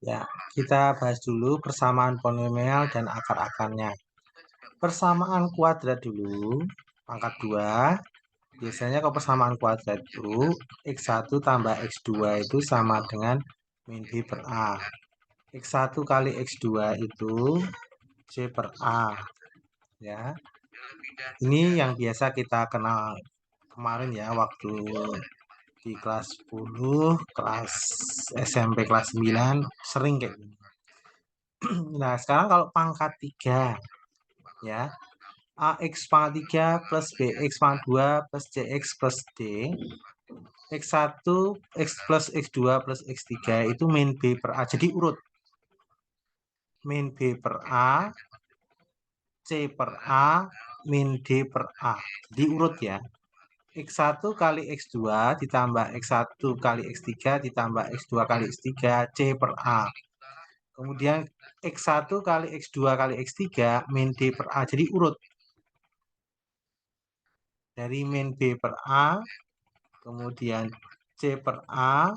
Ya, kita bahas dulu persamaan polinomial dan akar-akarnya. Persamaan kuadrat dulu, pangkat 2. Biasanya kalau persamaan kuadrat itu X1 tambah X2 itu sama dengan min B per A. X1 kali X2 itu C per A. Ya, ini yang biasa kita kenal kemarin ya, waktu di kelas 10, kelas SMP kelas 9 sering kayak gini. Nah, sekarang kalau pangkat 3 ya, AX pangkat 3 plus BX pangkat 2 plus CX plus D, X1 X plus X2 plus X3 itu min B per A, jadi urut min B per A, C per A, min D per A, jadi urut ya. X1 kali X2 ditambah X1 kali X3 ditambah X2 kali X3 C per A. Kemudian X1 kali X2 kali X3 min D per A, jadi urut dari min B per A, kemudian C per A,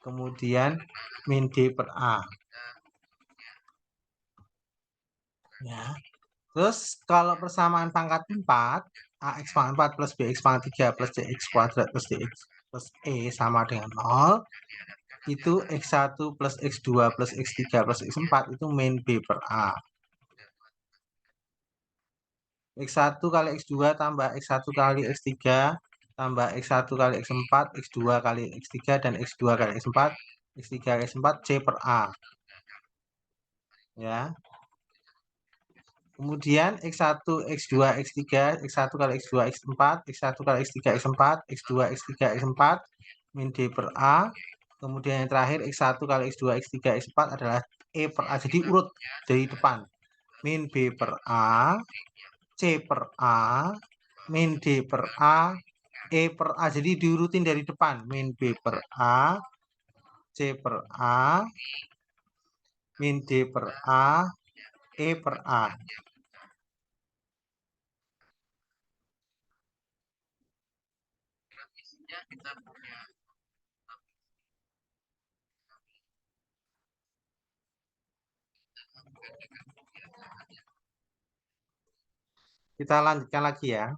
kemudian min D per A. Ya. Terus kalau persamaan pangkat 4, AX pangkat 4 plus BX pangkat 3 plus CX kuadrat plus DX plus E sama dengan 0, itu X1 plus X2 plus X3 plus X4 itu min B per A. X1 kali X2 tambah X1 kali X3 tambah X1 kali X4, X2 kali X3, dan X2 kali X4, X3 kali X4, C per A. Ya. Kemudian X1, X2, X3, X1 kali X2, X4, X1 kali X3, X4, X2, X3, X4, min D per A. Kemudian yang terakhir X1 kali X2, X3, X4 adalah E per A. Jadi urut dari depan. Min B per A, C per A, min D per A, E per A. Jadi diurutin dari depan. Min B per A, C per A, min D per A, E per A. Kita lanjutkan lagi ya.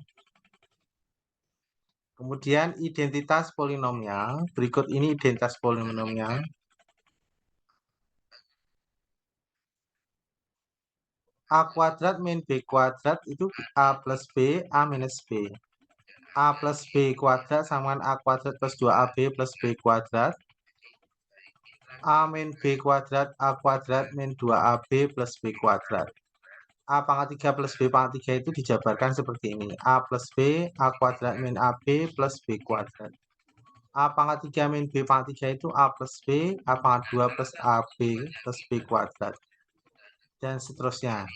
Kemudian identitas polinomial. Berikut ini identitas polinomial. A kuadrat min B kuadrat itu A plus B, A minus B. A plus B kuadrat sama dengan A kuadrat plus 2AB plus B kuadrat. A min B kuadrat, A kuadrat min 2AB plus B kuadrat. A pangkat 3 plus B pangkat 3 itu dijabarkan seperti ini. A plus B, A kuadrat min AB plus B kuadrat. A pangkat 3 min B pangkat 3 itu A plus B, A pangkat 2 plus AB plus B kuadrat. Dan seterusnya.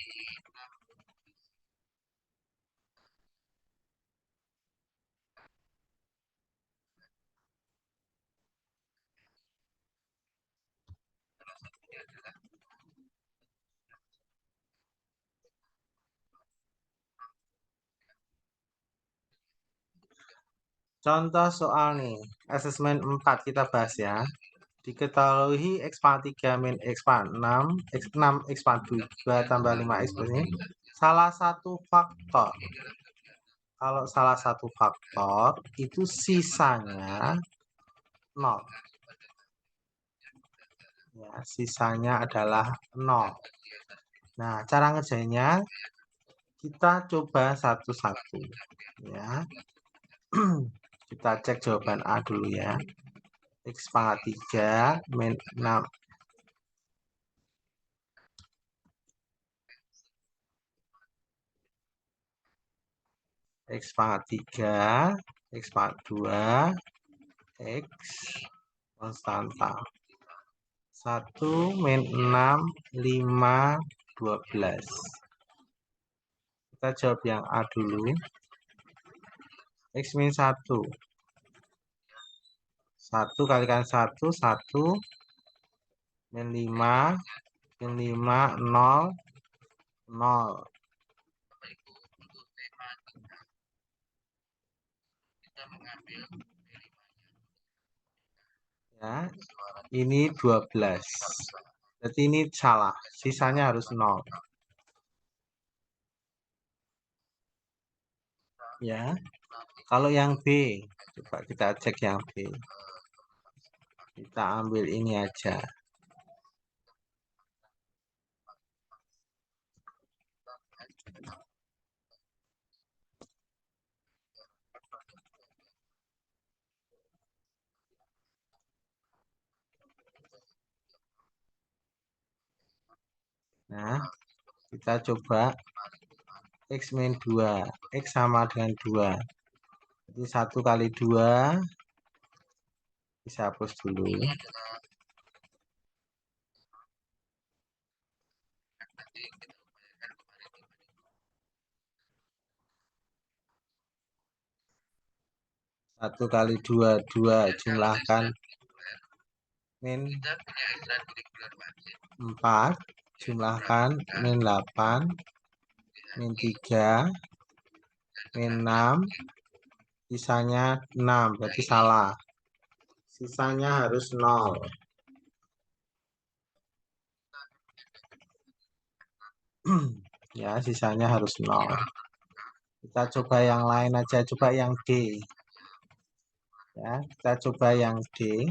Contoh soal nih, asesmen 4 kita bahas ya. Diketahui X pangkat 3 min X pangkat 6, X6, X pangkat 2 tambah 5X plus ini salah satu faktor. Kalau salah satu faktor, itu sisanya 0. Ya, sisanya adalah 0. Nah, cara ngerjainnya, kita coba satu-satu. Ya. Kita cek jawaban A dulu ya. X pangkat 3 min 6. X pangkat 3, X pangkat 2, X konstanta. 1 min 6, 5, 12. Kita jawab yang A dulu. X min 1. 1 kalikan 1, 1. Min 5, min 5, 0, 0. Ya, ini 12. Berarti ini salah. Sisanya harus 0. Ya. Kalau yang B, coba kita cek yang B. Kita ambil ini aja. Nah, kita coba X min 2. X sama dengan 2. Jadi 1 kali 2 bisa hapus dulu. 1 kali 2, 2 jumlahkan min 4, jumlahkan min 8, min 3, min 6, sisanya 6, berarti salah. Sisanya harus 0. Ya, sisanya harus 0. Kita coba yang lain aja, coba yang D. Ya, kita coba yang D.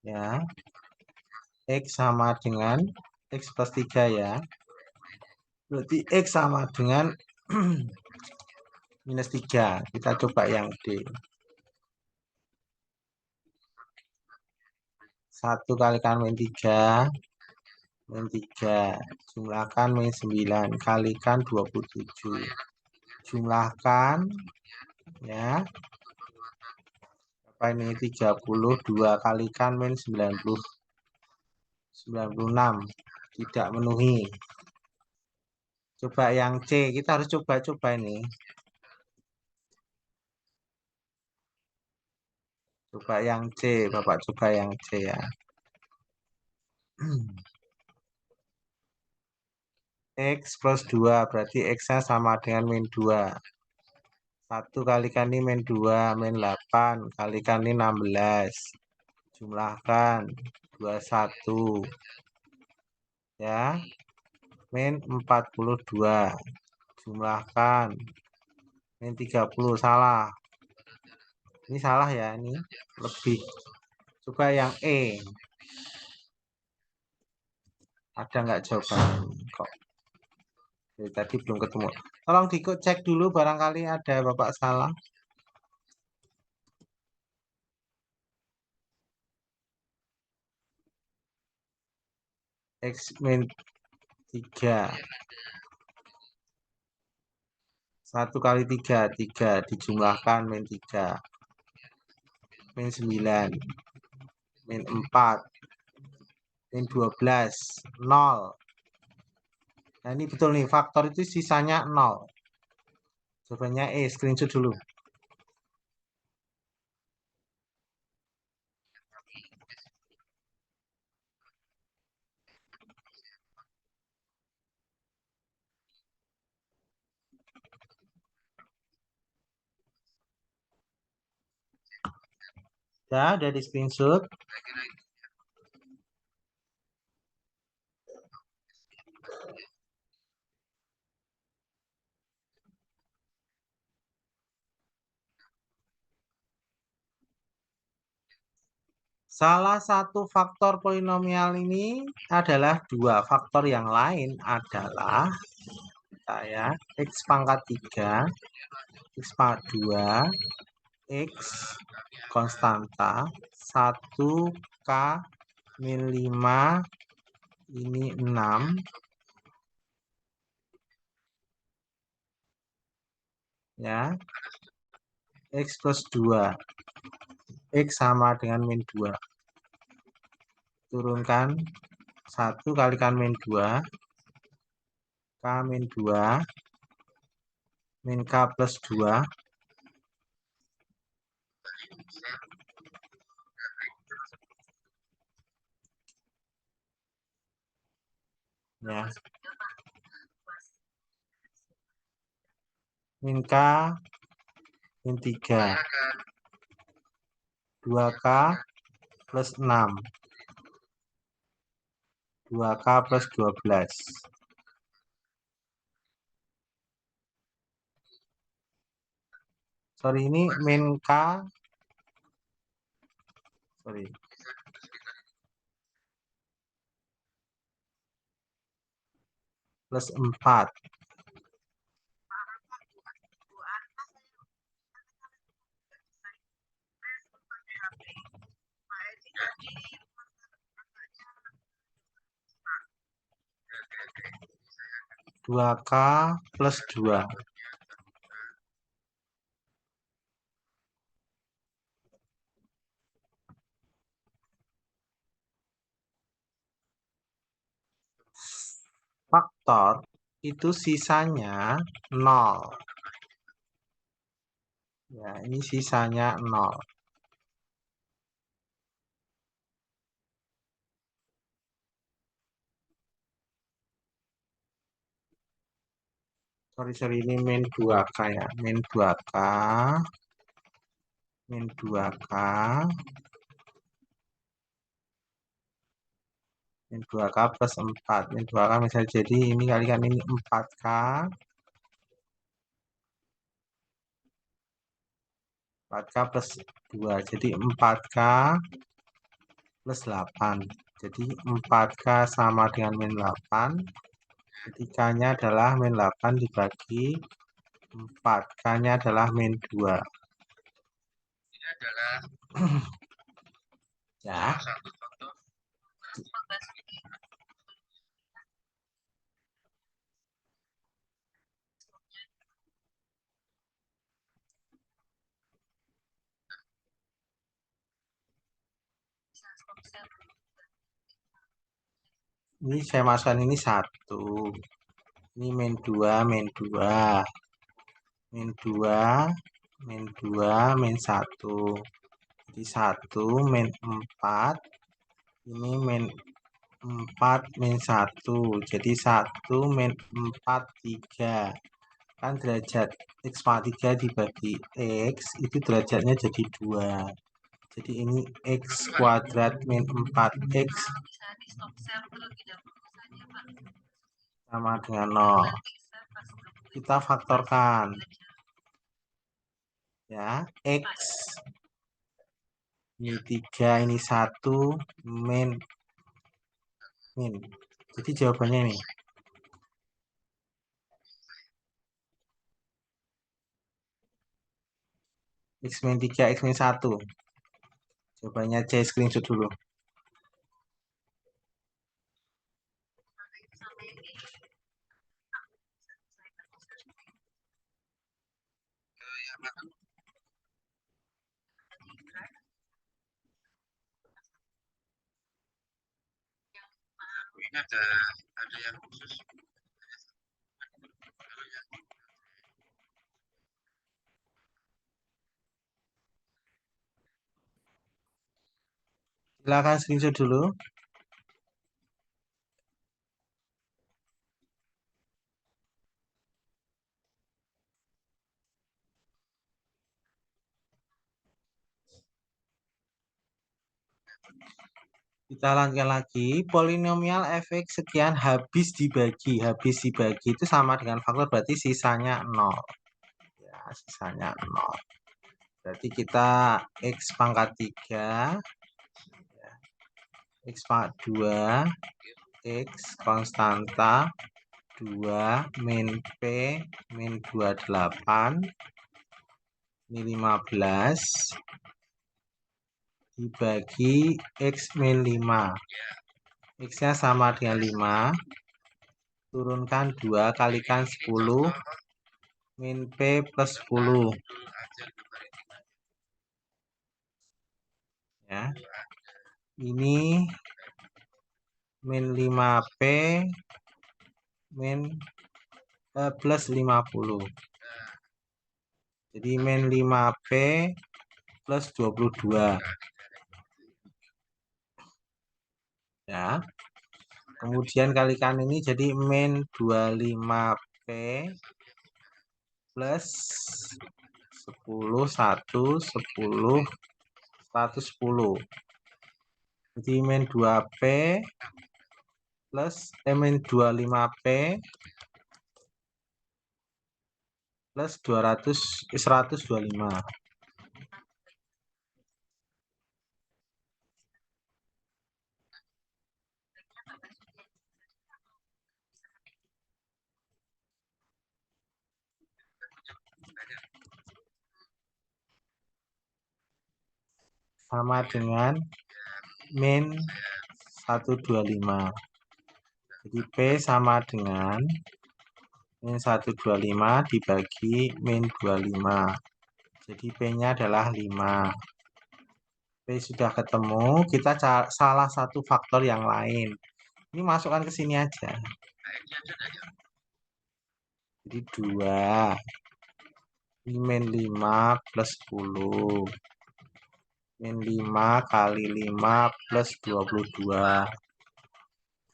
Ya, X sama dengan X plus 3 ya. Berarti X sama dengan minus 3. Kita coba yang D. 1 kalikan min 3, min 3. Jumlahkan min 9, kalikan 27. Jumlahkan, ya. Apa ini? 32 kalikan min 90. 96. Tidak memenuhi. Coba yang C. Kita harus coba-coba ini. Coba yang C, Bapak coba yang C ya. X plus 2, berarti X-nya sama dengan min 2. 1 kalikan ini min 2, min 8, kalikan ini 16. Jumlahkan 21. Ya, min 42. Jumlahkan min 30, salah. Ini salah ya, ini lebih. Coba yang E. Ada nggak jawabannya? Kok tadi belum ketemu. Tolong dicek dulu barangkali ada Bapak salah. X min 3. 1 kali 3, 3 dijumlahkan min 3. Min 9. Min 4. Min 12. 0. Nah ini betul nih, faktor itu sisanya 0. Jawabannya E, screenshot dulu. Ya, udah di screenshot. Salah satu faktor polinomial ini adalah 2. Faktor yang lain adalah saya X pangkat 3, X pangkat 2, X konstanta, 1K min 5, ini 6. Ya, X plus 2. X sama dengan min 2. Turunkan 1 kalikan min 2. K min 2. min K plus 2. Ya. Min K min 3. 2K plus 6. 2K plus 12. Sorry, ini min K. Sorry. Plus 4. Dua K plus 2. Faktor itu sisanya 0. Ya, ini sisanya 0. Sorry, ini min 2K ya. Min 2K. Min 2K. Min 2K plus 4. Min 2K misalnya jadi ini kalikan ini 4K. 4K plus 2. Jadi 4K plus 8. Jadi 4K sama dengan min 8. Jadi K-nya adalah min 8 dibagi 4. K-nya adalah min 2. Ini adalah ya. Ini saya masukkan ini 1. Ini min 2, min 2. Min 2, min 2, min 1. Jadi 1, min 4. Ini min 4, min 1. Jadi 1, min 4, 3. Kan derajat X pangkat 3 dibagi X, itu derajatnya jadi 2. Jadi ini X kuadrat min 4X sama dengan 0. Kita faktorkan. Ya, X. Ini 3, ini 1, min. Jadi jawabannya ini. X min 3, X min 1. Jawabannya C, screenshot dulu. Ini ada yang khusus. Silakan screenshot dulu. Kita lanjutkan lagi. Polinomial fx sekian habis dibagi. Habis dibagi itu sama dengan faktor, berarti sisanya 0. Ya, sisanya 0. Berarti kita X pangkat 3. X pangkat 2. X konstanta 2 min P min 28. Ini 15. Dibagi X min 5. X-nya sama dengan 5. Turunkan 2 kalikan 10. Min P plus 10. Ya. Ini min 5P min plus 50. Jadi min 5P plus 22. Ya. Kemudian kalikan ini jadi min 25P plus 10, 1, 10, 110. Jadi min 2P plus min 25P plus 200, 125. Sama dengan min 125. Jadi P sama dengan min 125 dibagi min 25. Jadi P-nya adalah 5. P sudah ketemu, kita salah satu faktor yang lain. Ini masukkan ke sini aja. Jadi 2. Ini min 5 plus 10. Min 5 kali 5 plus 22.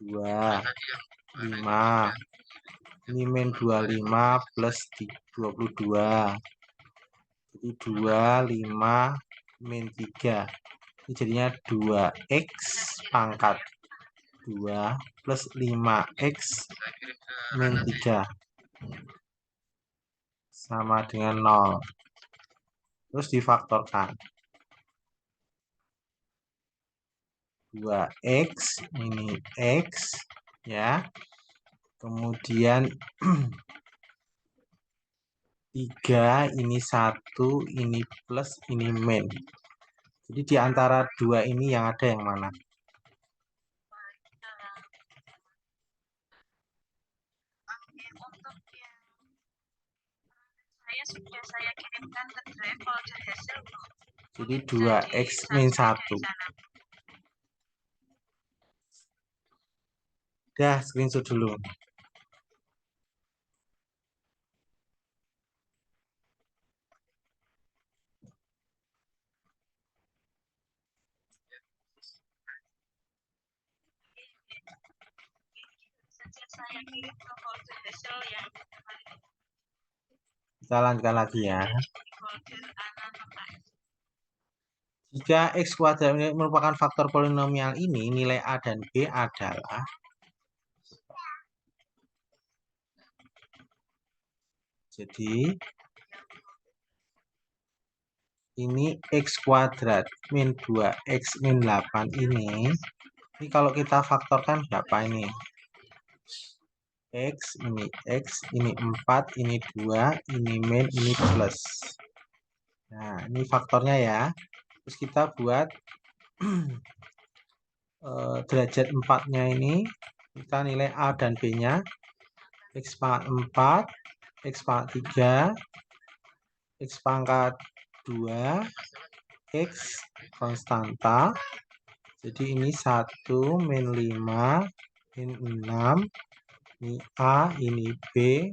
2. 5. Ini min 25 plus 22. Jadi 2, 5, min 3. Ini jadinya 2x pangkat 2 plus 5x min 3 sama dengan 0. Terus difaktorkan. 2x ini x ya. Kemudian 3 ini 1, ini plus, ini min. Jadi di antara 2 ini yang ada yang mana? Sudah saya kirimkan ke drive folder hasil. Jadi 2x min 1. Dah, screenshot dulu. Saya kirim ke folder hasil yang Kita lanjutkan lagi ya. Jika x kuadrat merupakan faktor polinomial ini, nilai A dan B adalah jadi ini x kuadrat min 2x min 8 ini kalau kita faktorkan berapa ini? X, ini 4, ini 2, ini min, ini plus. Nah, ini faktornya ya. Terus kita buat derajat 4-nya ini, kita nilai A dan B-nya. X pangkat 4, X pangkat 3, X pangkat 2, X konstanta. Jadi ini 1, min 5, min 6, ini A, ini B.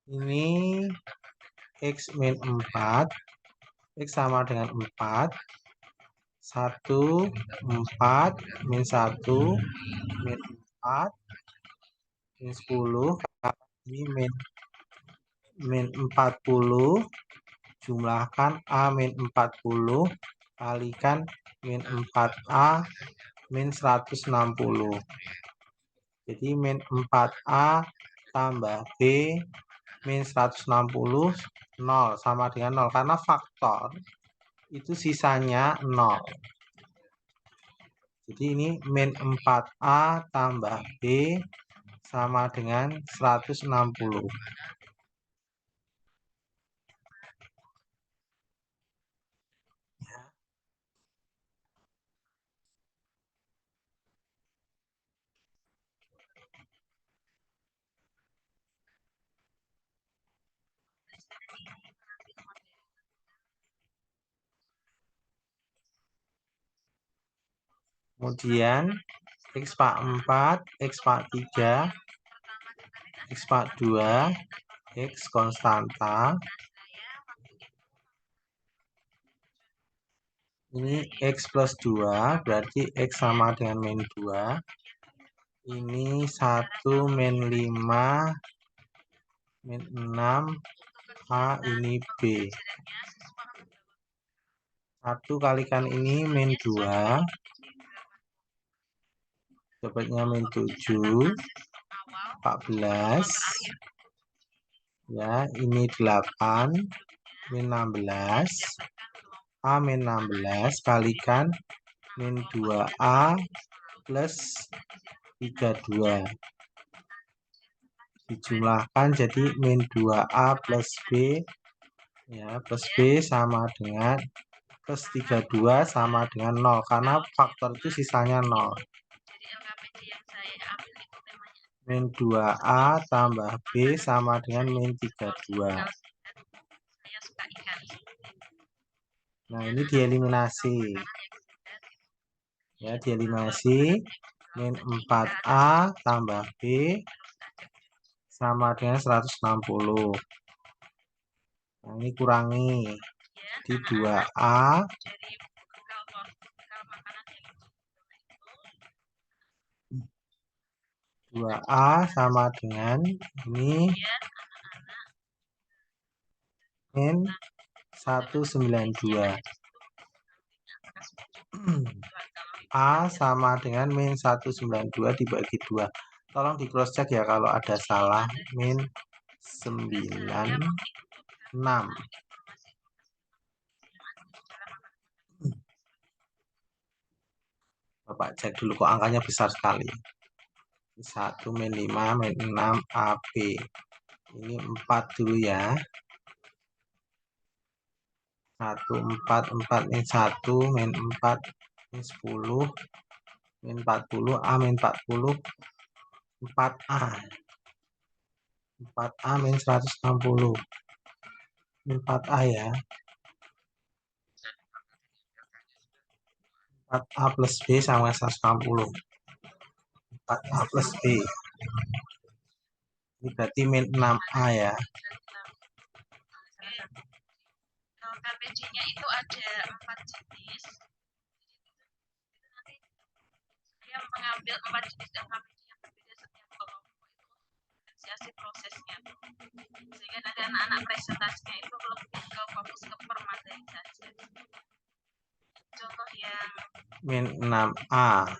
Ini X min 4, X sama dengan 4, 1, 4, min 1, min 4, min 10, ini min 40, jumlahkan A min 40, kalikan min 4A, min 160. Jadi min 4A tambah B min 160, 0 sama dengan 0. Karena faktor itu sisanya 0. Jadi ini min 4A tambah B sama dengan 160. Kemudian X pak 4, X pak 3, X pak 2, X konstanta. Ini X plus 2, berarti X sama dengan min 2. Ini 1 min 5, min 6, A ini B. 1 kalikan ini min 2, dapatnya min 7, 14. Ya, ini 8, min 16, A min 16 kalikan min 2A plus 32. Dijumlahkan jadi min 2A plus B. Ya, plus B sama dengan plus 32 sama dengan 0. Karena faktor itu sisanya 0. Min 2A tambah B sama dengan min 32. Nah, ini dieliminasi. Ya, dieliminasi. Min 4A tambah B sama dengan 160. Nah, ini kurangi. Di 2A. 2A sama dengan ini min 192. A sama dengan min 192 dibagi 2. Tolong di cross check ya kalau ada salah. Min 96. Bapak cek dulu kok angkanya besar sekali. 1 min 5 min 6 AB. Ini 4 dulu ya. 1 4 4 min 1 min 4 min 10 min 40 A min 40 4A 4A min 160 min 4A ya. 4A plus B sama 160. 4A plus B. Ini berarti min 6A ya. KPJ-nya itu ada 4 jenis. Dia mengambil 4 jenis dan KPJ yang berbeda setiap kelompok itu diferensiasi prosesnya. Sehingga ada anak-anak presentasinya itu lebih ke fokus ke permateri saja. Contoh yang min 6A.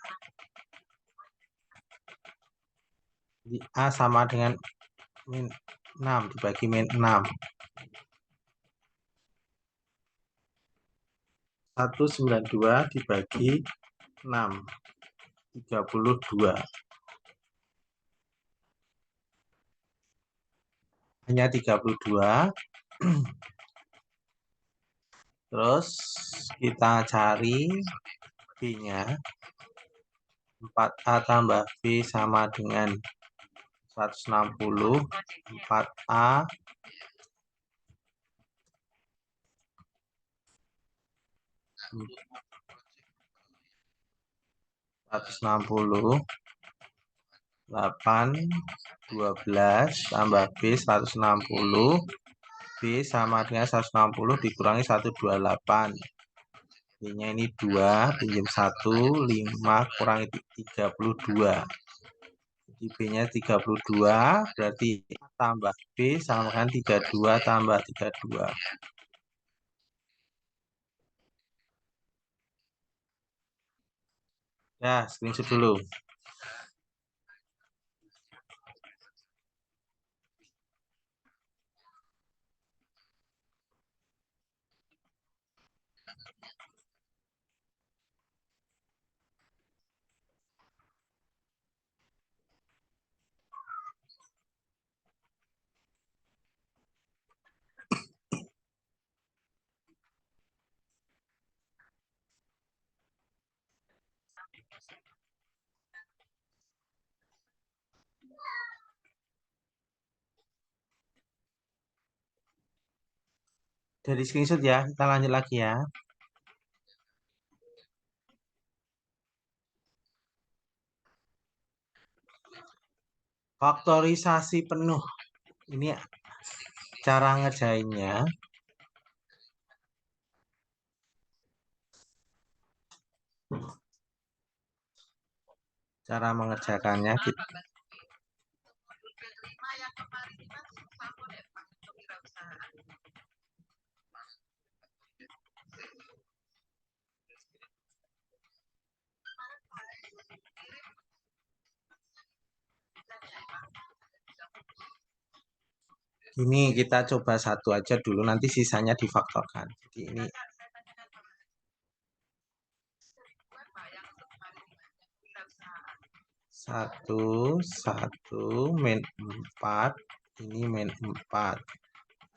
Jadi A sama dengan min 6 dibagi min 6. 192 dibagi 6. 32. Hanya 32. Terus kita cari B-nya. 4A tambah B sama dengan 160. 4A 160 8 12 tambah B 160. B sama dengan 160 dikurangi 128. B-nya ini 2, pinjam 1, 5 kurangi 32. Jadi B-nya 32, berarti tambah B sama dengan 32 tambah 32. Ya, screenshot dulu. Dari screenshot ya, kita lanjut lagi ya. Faktorisasi penuh. Ini cara ngerjainnya. Cara mengerjakannya kita. Ini kita coba satu aja dulu, nanti sisanya difaktorkan. Jadi ini satu min 4, ini min 4.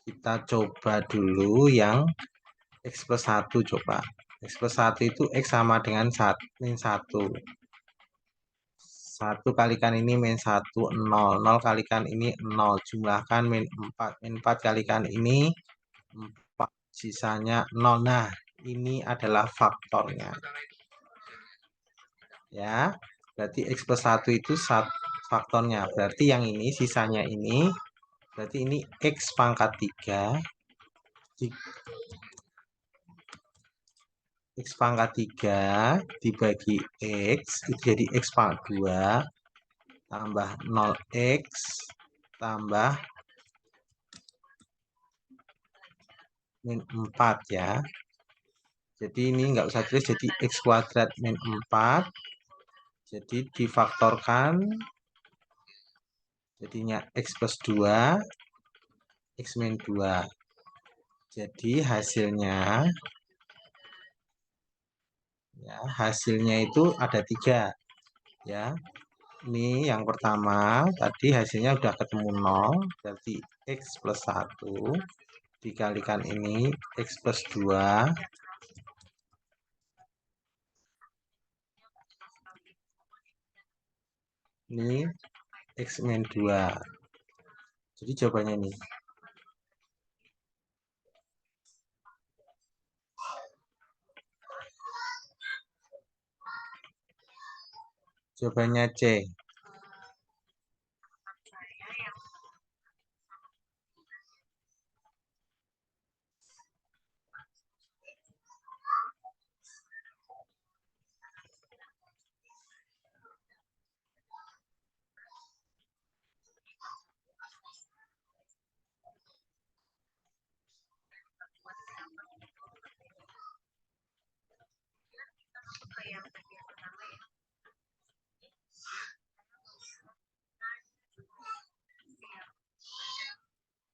Kita coba dulu yang X plus 1 coba. X plus 1 itu X sama dengan min 1. 1 kalikan ini min 1, 0. 0 kalikan ini 0. Jumlahkan min 4. Min 4 kalikan ini 4. Sisanya 0. Nah, ini adalah faktornya. Ya, berarti X plus 1 itu faktornya. Berarti yang ini, sisanya ini, berarti ini X pangkat 3. X pangkat 3 dibagi X, itu jadi X pangkat 2, tambah 0X, tambah min 4 ya. Jadi ini nggak usah tulis, jadi X kuadrat min 4. Jadi difaktorkan, jadinya X plus 2, X min 2. Jadi hasilnya, ya, hasilnya itu ada 3. Ya, ini yang pertama, tadi hasilnya udah ketemu 0, berarti X plus 1 dikalikan ini X plus 2 ini X min 2. Jadi jawabannya ini. Jawabannya C.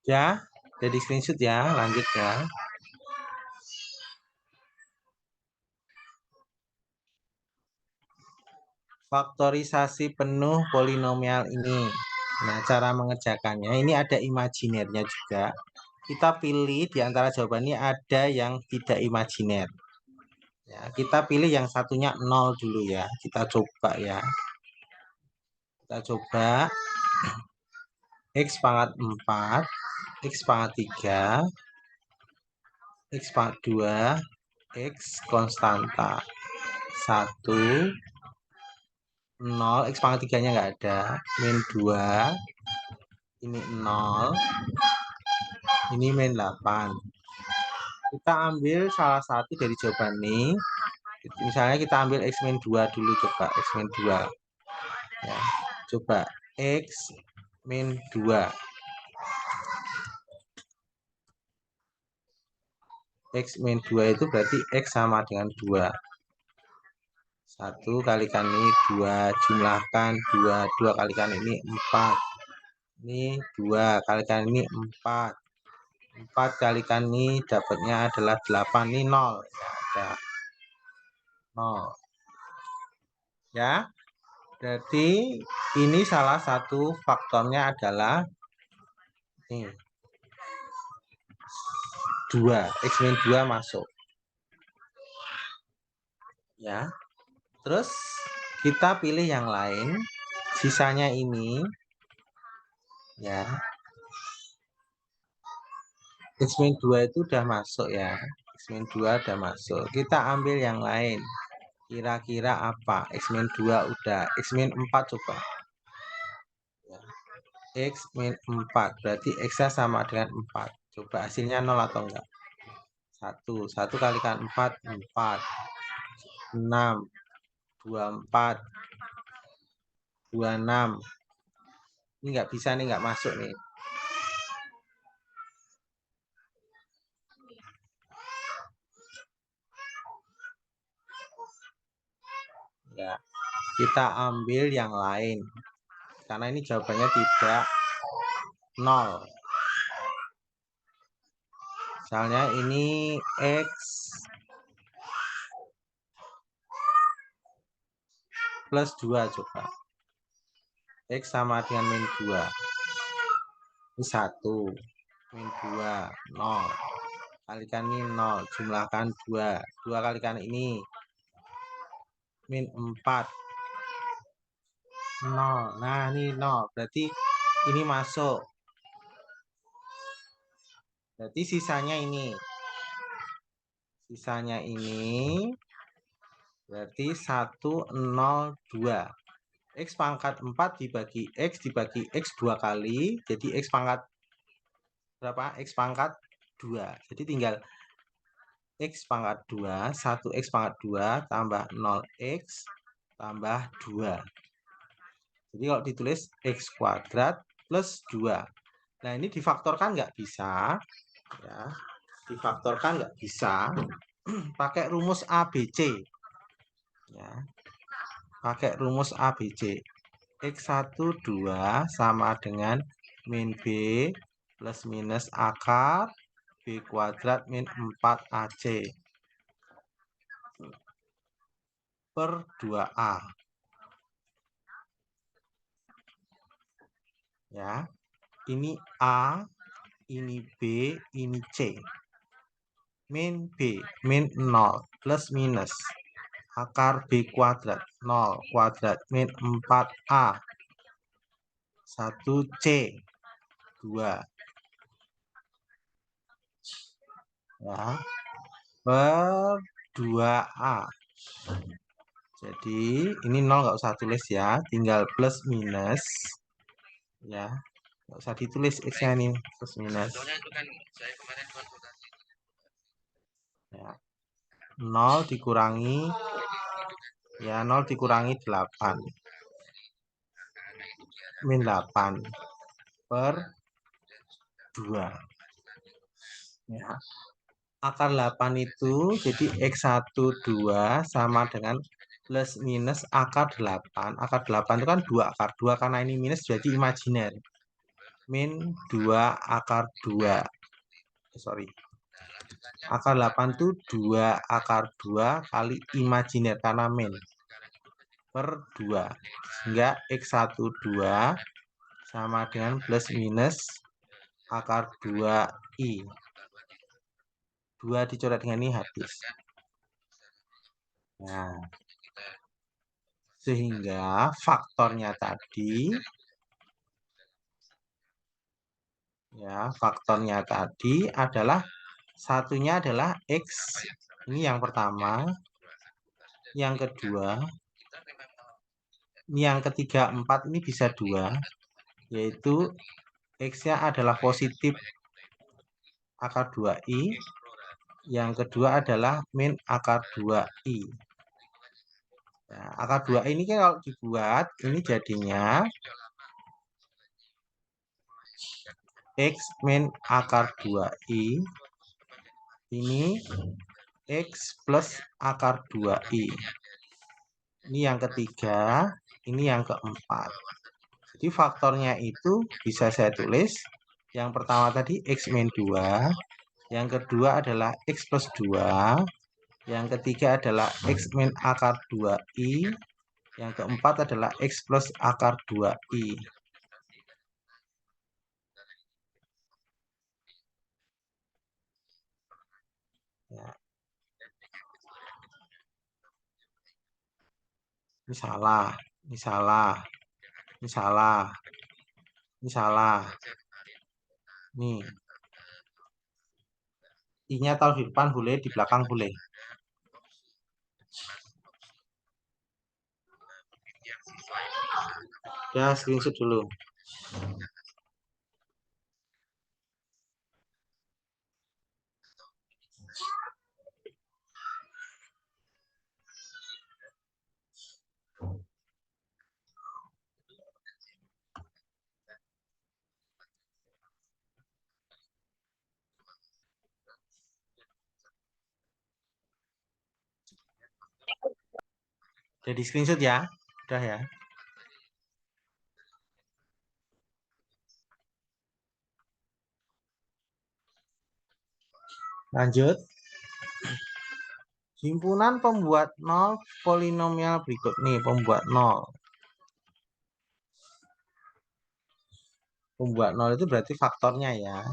Ya, jadi screenshot ya, lanjut ya. Faktorisasi penuh polinomial ini. Nah, cara mengerjakannya ini ada imajinernya juga. Kita pilih di antara jawaban ini ada yang tidak imajiner. Ya, kita pilih yang satunya 0 dulu ya. Kita coba ya. Kita coba X pangkat 4, X pangkat 3, X pangkat 2, X konstanta 1, 0, X pangkat 3-nya nggak ada, min 2, ini 0, ini min 8. Kita ambil salah satu dari jawaban ini. Misalnya kita ambil X min 2 dulu, coba X min 2. Ya, coba X min 2. X min 2 itu berarti X sama dengan 2. 1 kalikan ini 2, jumlahkan 2. 2 kalikan ini 4. Ini 2 kalikan ini 4. 4 kalikan ini dapatnya adalah 8. Ini 0. Ya, ada 0. Ya, berarti ini salah satu faktornya adalah ini 2. X min 2 masuk. Ya, terus kita pilih yang lain. Sisanya ini. Ya, X min 2 itu udah masuk ya. X min 2 udah masuk. Kita ambil yang lain. Kira-kira apa? X min 2 udah. X min 4 coba. Ya. X min 4. Berarti X-nya sama dengan 4. Coba hasilnya 0 atau enggak? 1. 1 kalikan 4, 4. 6. 24. 26. Ini enggak bisa nih, enggak masuk nih. Ya, kita ambil yang lain. Karena ini jawabannya tidak 0. Misalnya ini X plus 2 coba. X sama dengan min 2. Ini 1. Min 2, 0. Kalikan ini 0. Jumlahkan 2. 2 kalikan ini. Min 4. 0. Nah, ini 0. Berarti ini masuk. Berarti sisanya ini. Sisanya ini berarti 102. X pangkat 4 dibagi X 2 kali. Jadi X pangkat berapa? X pangkat 2. Jadi tinggal X pangkat 2. 1X pangkat 2 tambah 0X tambah 2. Jadi kalau ditulis X kuadrat plus 2. Nah, ini difaktorkan nggak bisa. Ya, difaktorkan nggak bisa. Pakai rumus ABC. Ya, pakai rumus ABC. X1, 2 sama dengan min B plus minus akar B kuadrat min 4AC per 2A. Ya, ini A, ini B, ini C. Min B, min 0 plus minus akar B kuadrat 0 kuadrat min 4A 1C 2 ya per 2A. Jadi ini 0 nggak usah tulis ya, tinggal plus minus ya, nggak usah ditulis X-nya ini plus minus ya. 0 dikurangi ya, 0 dikurangi 8 min 8 per 2 ya. Akar 8 itu jadi X1 2 sama dengan plus minus akar 8. Akar 8 itu kan 2 akar 2, karena ini minus jadi imajiner. Min 2 akar 2. Sorry. Akar 8 itu 2 akar 2 kali imajiner karena min per 2. Sehingga X1 2 sama dengan plus minus akar 2I. 2 dicoret dengan ini habis. Nah, sehingga faktornya tadi adalah satunya adalah X. Ini yang pertama. Yang kedua, ini yang ketiga, 4 ini bisa 2, yaitu X-nya adalah positif akar 2I. Yang kedua adalah min akar 2I. Nah, akar 2I ini kan kalau dibuat, ini jadinya X min akar 2I. Ini X plus akar 2I. Ini yang ketiga, ini yang keempat. Jadi faktornya itu bisa saya tulis. Yang pertama tadi X min 2. Yang kedua adalah X plus 2. Yang ketiga adalah X min akar 2I. Yang keempat adalah X plus akar 2I. Ya. Ini salah, ini salah, ini salah, ini salah. Nih. I-nya taruh di depan boleh, di belakang boleh. Ya, screenshot dulu. Jadi screenshot ya. Udah ya. Lanjut. Himpunan pembuat nol polinomial berikut nih, pembuat nol. Pembuat nol itu berarti faktornya ya.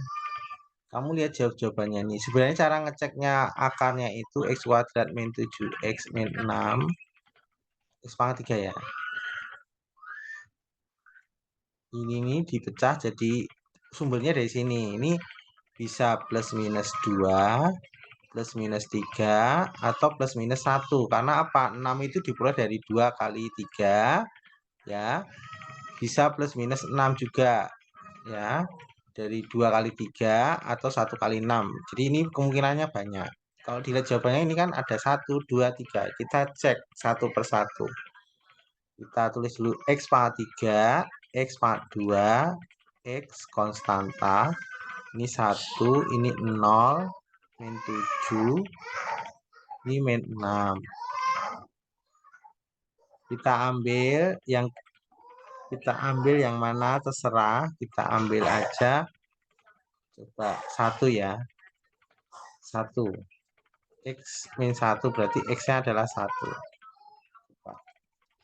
Kamu lihat jawabannya nih. Sebenarnya cara ngeceknya akarnya itu x kuadrat min 7x min 6 x pangkat 3 ya. Ini dipecah jadi sumbernya dari sini. Ini bisa plus minus 2, plus minus 3, atau plus minus 1. Karena apa? 6 itu diperoleh dari 2 kali 3, ya. Bisa plus minus 6 juga, ya. Dari 2 kali 3 atau 1 kali 6. Jadi ini kemungkinannya banyak. Kalau dilihat jawabannya ini kan ada 1, 2, 3. Kita cek satu per satu. Kita tulis dulu x pangkat 3, x pangkat 2, x konstanta. Ini 1, ini 0, min 7, ini min 6. Kita ambil yang mana terserah, kita ambil aja. Coba 1 ya. 1. X min 1 berarti x-nya adalah 1.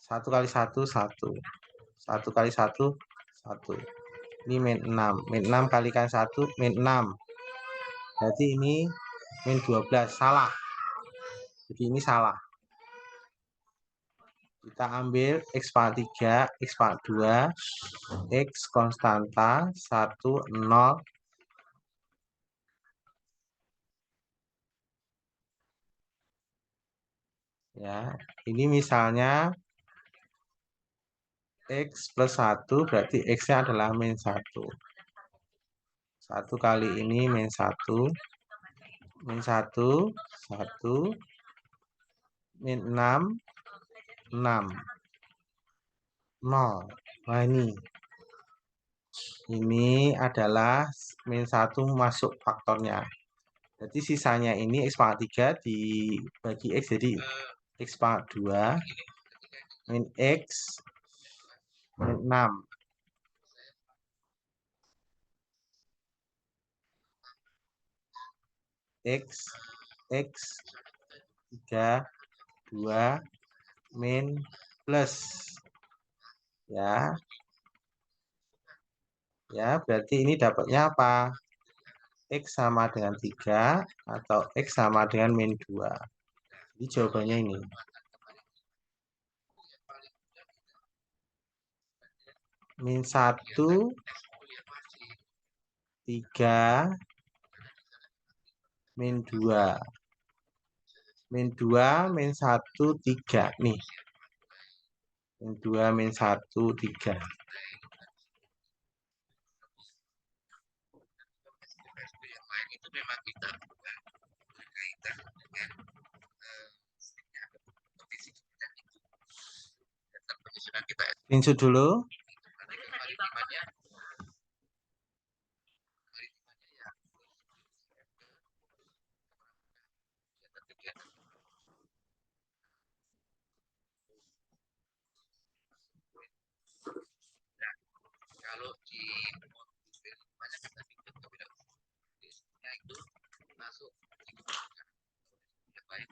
1 kali 1, 1. 1 kali 1, 1. Ini min 6. Min 6 kalikan 1, min 6. Berarti ini min 12. Salah. Jadi ini salah. Kita ambil x pangkat 3, x pangkat 2, x konstanta, 1, 0. Ya, ini misalnya x plus 1 berarti x-nya adalah min 1. 1 kali ini min 1. Min 1, 1. Min 6, 6. 0. Nah ini adalah min 1 masuk faktornya. Jadi sisanya ini x pangkat 3 dibagi x jadi x pangkat 2 min x min 6. X 3, 2 min plus ya. Ya, berarti ini dapatnya apa? X sama dengan 3 atau X sama dengan min 2. Jadi jawabannya ini. Min 1, 3, min 2. Min 2, min 1, 3. Nih. Min 2, min 1, 3. Itu memang kita berkaitan dengan screenshot dulu. Kalau di banyak itu masuk baik.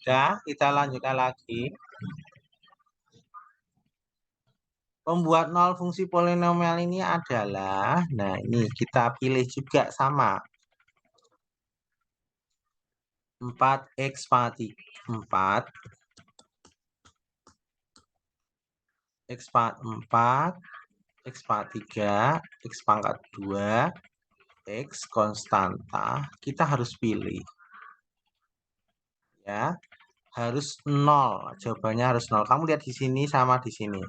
Ya, kita lanjutkan lagi. Pembuat nol fungsi polinomial ini adalah, nah ini kita pilih juga sama. 4x pangkat 4, x pangkat 4, x pangkat 3, x pangkat 2, x konstanta. Kita harus pilih. Ya, harus 0. Jawabannya harus 0. Kamu lihat di sini sama di sini.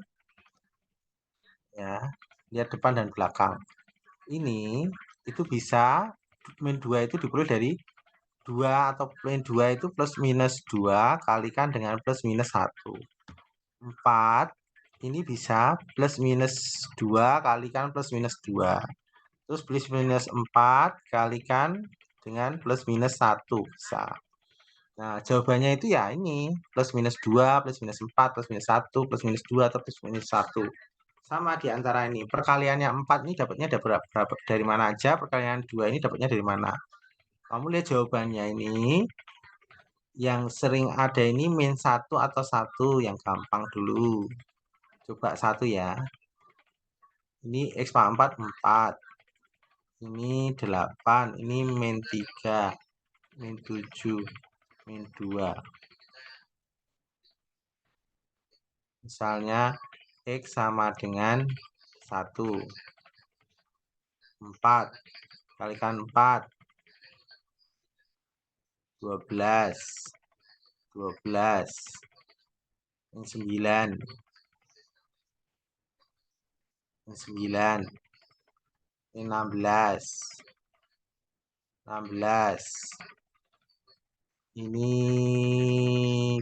Ya, lihat depan dan belakang. Ini itu bisa min 2 itu diperoleh dari 2 atau min 2 itu plus minus 2 kalikan dengan plus minus 1. 4 ini bisa plus minus 2 kalikan plus minus 2. Terus plus minus 4 kalikan dengan plus minus 1 bisa. Nah, jawabannya itu ya ini, plus minus 2, plus minus 4, plus minus 1, plus minus 2, atau plus minus 1. Sama di antara ini. Perkaliannya 4 ini dapatnya berapa, dari mana aja, perkalian 2 ini dapatnya dari mana. Kamu lihat jawabannya ini, yang sering ada ini min 1 atau 1, yang gampang dulu. Coba 1 ya. Ini X pangkat 4, 4. Ini 8, ini min 3, min 7, min 2. Misalnya X sama dengan 1. 4 kalikan 4, 12. 12. Ini 9. Ini 9. Ini 16. 16. Ini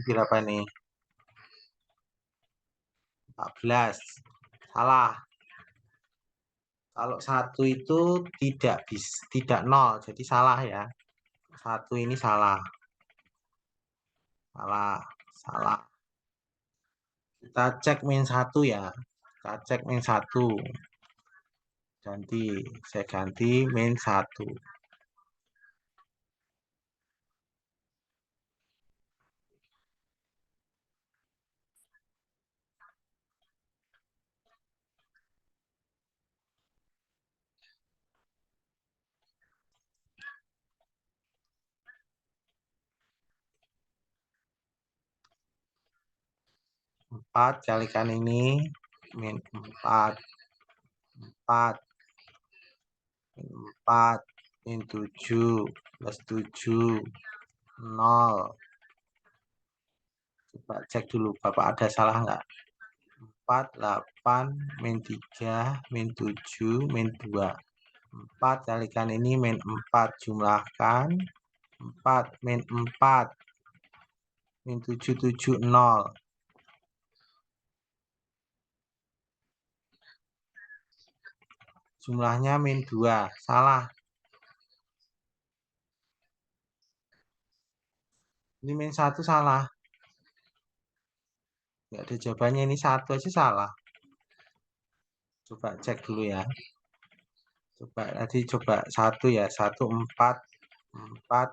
berapa nih? 14. Salah. Kalau 1 itu tidak 0, jadi salah ya. 1 ini salah. Salah. Salah. Kita cek min 1 ya. Kita cek min 1. Saya ganti min 1. 4 kalikan ini min 4. 4 min 4 min 7 plus 7 0. Coba cek dulu Bapak ada salah enggak? 4 8 min 3 min 7 min 2. 4 kalikan ini min 4, jumlahkan 4 min 4 min 7 7 0. Jumlahnya min 2. Salah. Ini min 1 salah. Enggak ada jawabannya, ini 1 aja salah. Coba cek dulu ya. Coba 1 ya. 1 4 4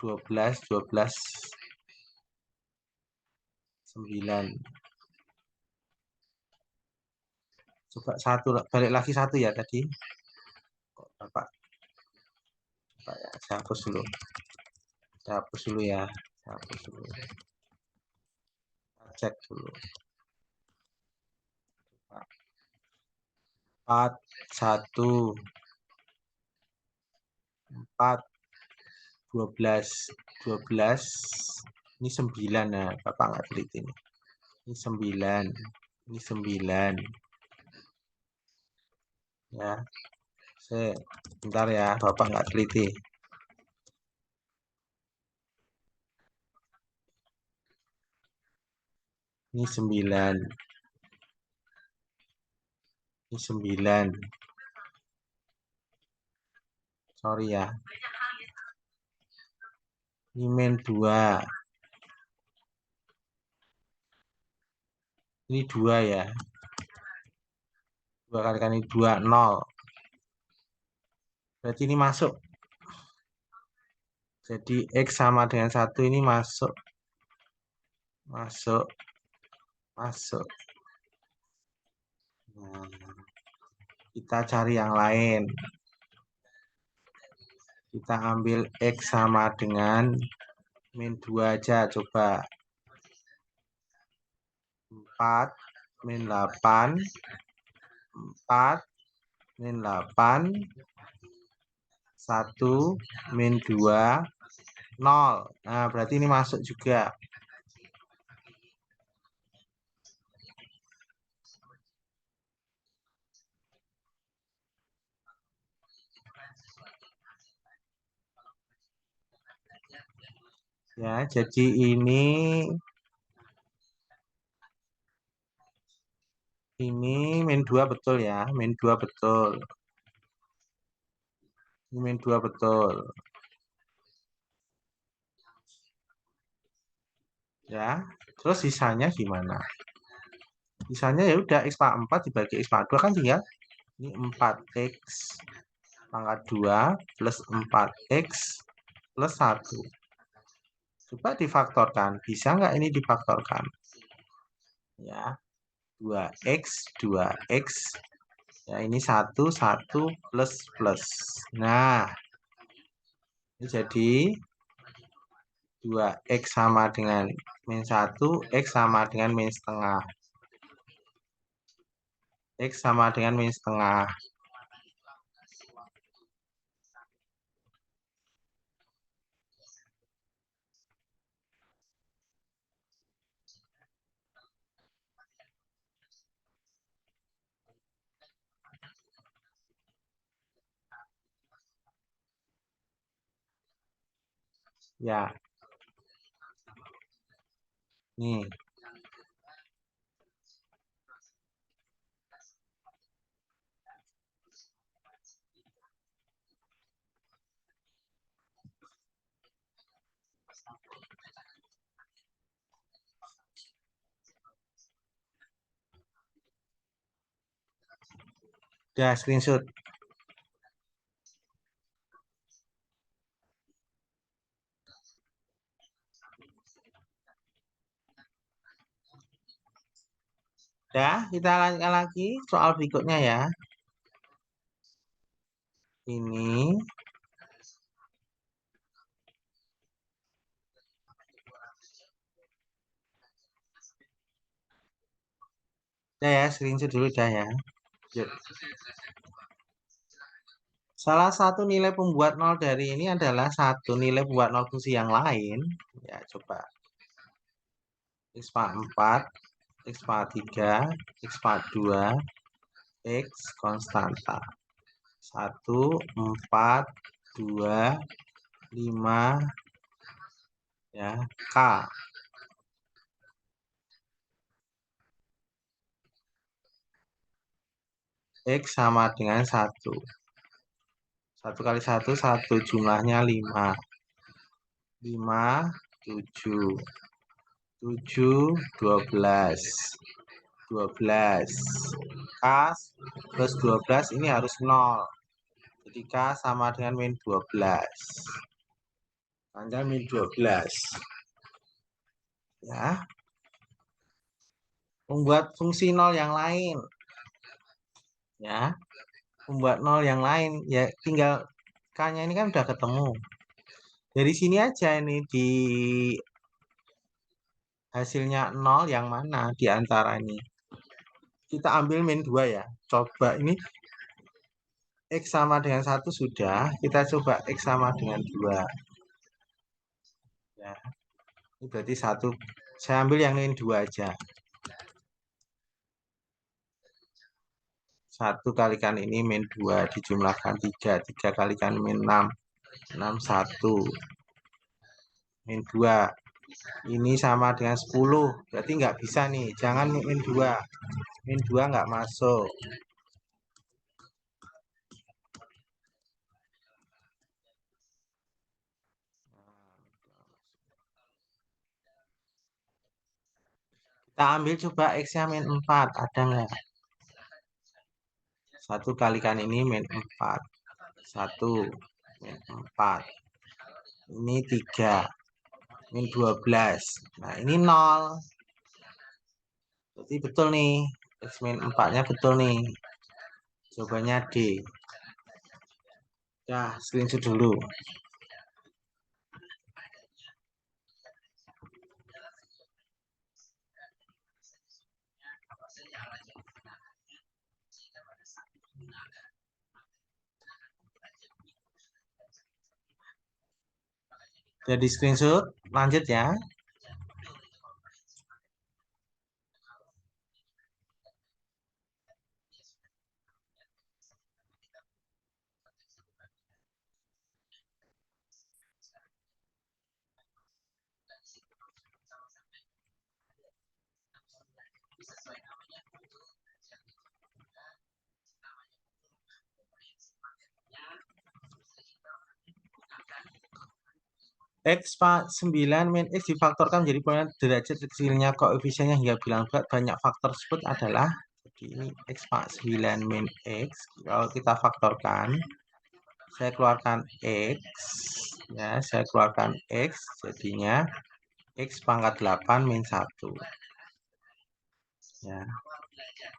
12 12 9. Coba 1 balik lagi 1 ya tadi. Kok Bapak? Coba ya, saya hapus dulu. Saya hapus dulu ya. Saya hapus dulu. Kita cek dulu. 4 1 4 12 12. Ini 9 ya. Bapak nggak teliti ini. Ini 9. Ini 9. Ya. Bentar ya, Bapak nggak teliti. Ini 9. Ini 9. Sorry ya. Ini min 2. Ini 2 ya. 2 kalikan ini 2, 0. Berarti ini masuk. Jadi X sama dengan 1 ini masuk. Masuk. Masuk. Nah, kita cari yang lain. Kita ambil X sama dengan min 2 aja, coba. 4 min 8. 4 min 8. 1 min 2 0. Nah, berarti ini masuk juga. Ya, jadi ini Ini min 2 betul ya, min 2 betul. Ini min 2 betul. Ya, terus sisanya gimana? Sisanya ya udah x pangkat 4 dibagi x pangkat 2 kan tinggal ini 4x pangkat 2 plus 4x plus 1. Coba difaktorkan. Bisa nggak ini difaktorkan? Ya, 2x, 2x. Ya, ini 1, 1 plus plus. Nah, ini jadi 2x sama dengan min 1, x sama dengan min setengah. X sama dengan min setengah. Ya, nih. Udah screenshot. Ya, kita lanjutkan lagi soal berikutnya ya. Ini udah ya, screenshot dulu dah ya. Yuk. Salah satu nilai pembuat nol dari ini adalah satu nilai pembuat nol fungsi yang lain. Ya, coba. X pangkat 4, X pangkat 3, X pangkat 2, X konstanta. 1, 4, 2, 5, ya, K. X sama dengan 1. 1 kali 1, 1. Jumlahnya 5. 5, 7. 7, 12. 12. K plus 12 ini harus 0. Jadi K sama dengan min 12. Panjang min 12. Ya. Membuat fungsi 0 yang lain. Ya. Membuat 0 yang lain. Ya tinggal K-nya ini kan udah ketemu. Dari sini aja ini di hasilnya 0 yang mana di antara ini. Kita ambil min 2 ya. Coba ini X sama dengan 1 sudah. Kita coba X sama dengan 2. Ya. Ini berarti 1. Saya ambil yang min 2 aja. 1 kalikan ini min 2 dijumlahkan 3. 3 kalikan min 6. 6, 1. Min 2. Ini sama dengan 10. Berarti nggak bisa nih. Jangan min 2. Min 2 nggak masuk. Kita ambil coba X-nya min 4. Ada nggak? 1 kalikan ini min 4. 1 min 4. Ini 3. Min 12. Nah ini 0. Berarti betul nih. X min 4-nya betul nih. Jawabannya D. Ya, screenshot dulu. Jadi screenshot, lanjut ya. X 9 min X difaktorkan menjadi pola derajat kecilnya koefisiennya hingga bilang berat. Banyak faktor tersebut adalah, jadi ini X 9 min X, kalau kita faktorkan, saya keluarkan X, ya, saya keluarkan X, jadinya X pangkat 8 min 1. Ya.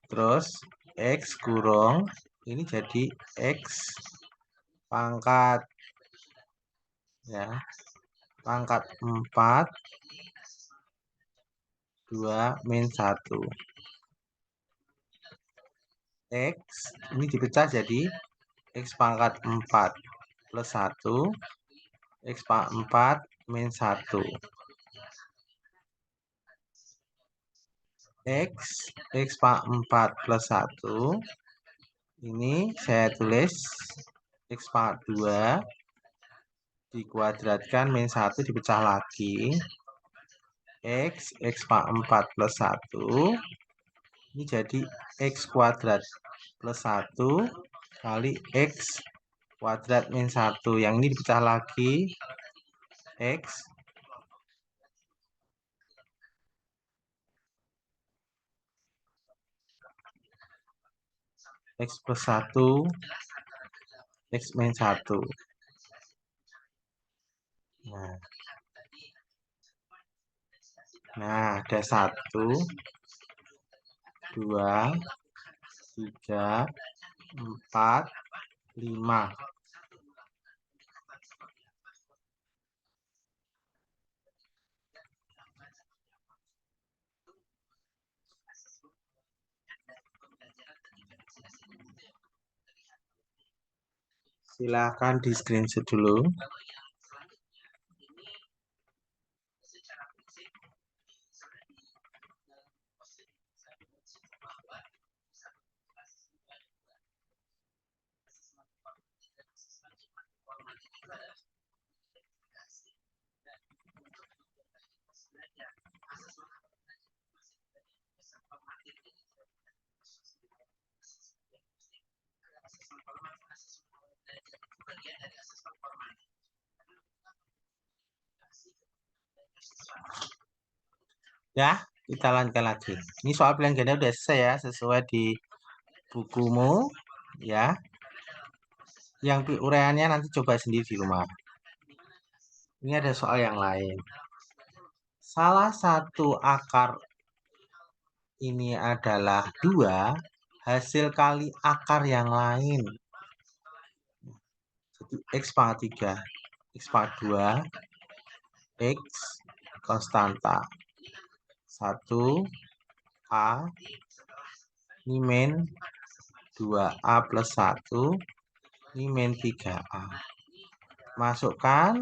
Terus X kurung, ini jadi X pangkat, ya, pangkat 4 2 min 1. X ini dipecah jadi X pangkat 4 plus 1, X pangkat 4 min 1. X pangkat 4 plus 1, ini saya tulis X pangkat 2 dikuadratkan min 1 dipecah lagi. X pangkat 4 plus 1, ini jadi X kuadrat plus 1 kali X kuadrat min 1. Yang ini dipecah lagi. X plus 1, X min 1. Nah, ada 1, 2, 3, 4, 5. Silakan di screenshot dulu. Ya, kita lanjutkan lagi. Ini soal pilihan ganda udah selesai ya, sesuai di bukumu ya. Yang uraiannya nanti coba sendiri di rumah. Ini ada soal yang lain. Salah satu akar ini adalah 2 hasil kali akar yang lain. Jadi X pangkat 3, X pangkat 2, X konstanta 1 A, ini min 2A plus 1, ini min 3A. Masukkan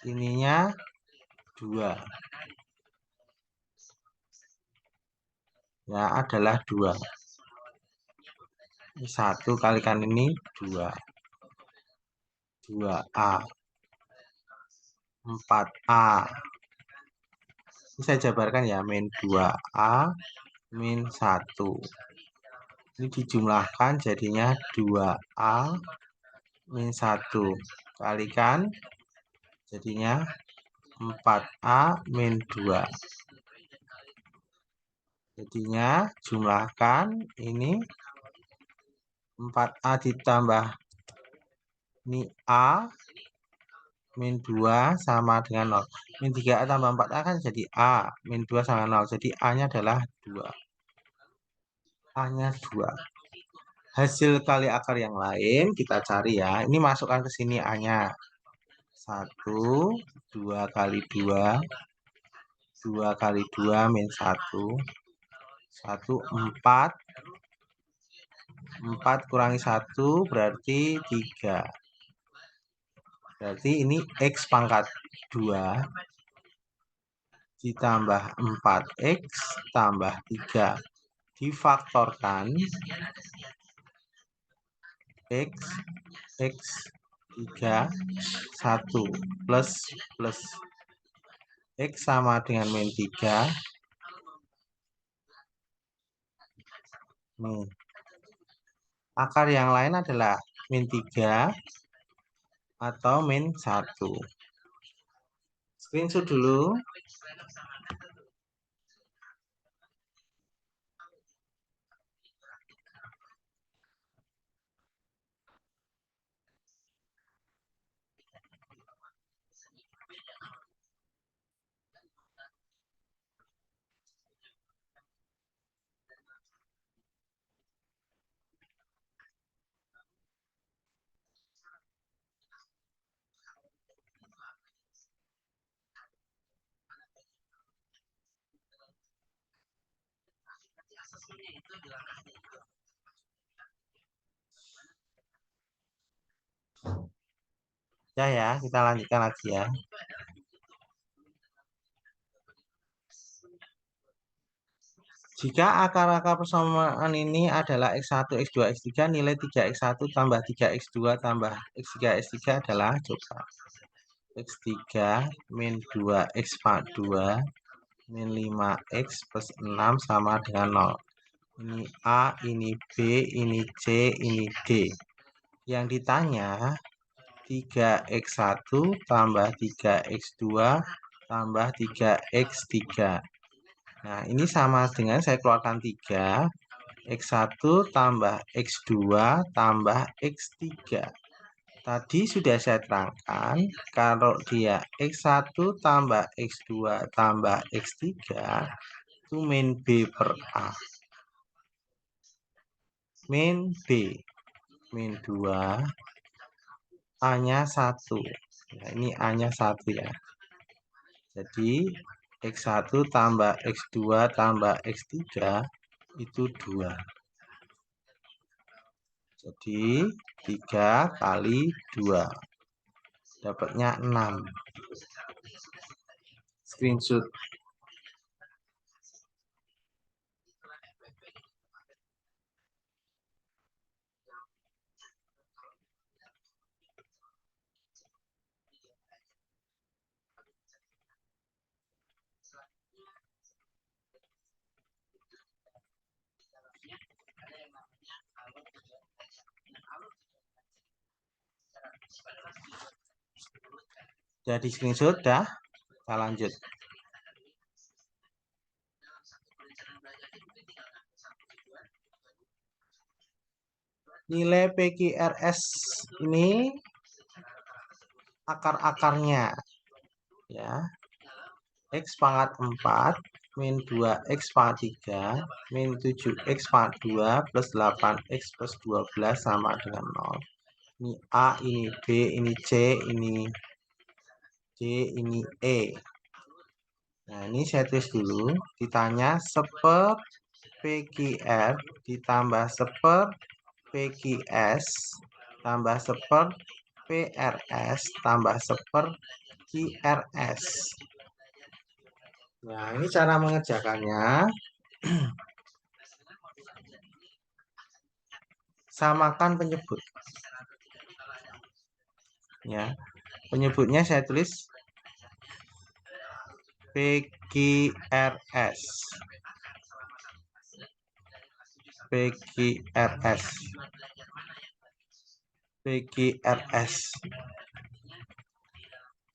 ininya 2. Ya, adalah 2. Ini 1 kalikan ini 2. 2A. 4A. Ini saya jabarkan ya, min 2A min 1. Ini dijumlahkan jadinya 2A min 1. Kalikan jadinya 4A min 2. Jadinya jumlahkan ini 4A ditambah ini A min 2 sama dengan 0. Min 3A tambah 4A kan jadi A. Min 2 sama 0. Jadi A-nya adalah 2. A-nya 2. Hasil kali akar yang lain kita cari ya. Ini masukkan ke sini A-nya. 1, 2 kali 2. 2 kali 2 min 1. 1, 4. 4 kurangi 1 berarti 3. Berarti ini X pangkat 2 ditambah 4X tambah 3 difaktorkan X 3 1 plus X sama dengan min 3. Akar yang lain adalah min 3 atau min 1. Screenshot dulu. Ya, kita lanjutkan lagi ya. Jika akar-akar persamaan ini adalah X1, X2, X3, nilai 3X1 tambah 3X2 tambah X3, X3 adalah, coba, X3 min 2X pangkat 2 min 5X plus 6 sama dengan 0. Ini A, ini B, ini C, ini D. Yang ditanya 3X1 tambah 3X2 tambah 3X3. Nah, ini sama dengan saya keluarkan 3, X1 tambah X2 tambah X3. Tadi sudah saya terangkan, kalau dia X1 tambah X2 tambah X3, itu min B per A. Min B, min 2, A-nya 1. Nah, ini A-nya 1 ya. Jadi, X1 tambah X2 tambah X3 itu 2. Jadi 3 kali 2 dapatnya 6. Screenshot. Jadi screenshot dah. Kita lanjut. Nilai PQRS ini akar-akarnya ya. X pangkat 4 min 2X pangkat 3 min 7X pangkat 2 plus 8X plus 12 sama dengan 0. Ini A, ini B, ini C, ini D, ini E. Nah, ini saya tulis dulu. Ditanya seper PQR ditambah seper PQS tambah seper PRS tambah seper QRS. Nah, ini cara mengerjakannya. Samakan penyebut. Ya, penyebutnya saya tulis PQRS. PQRS. PQRS.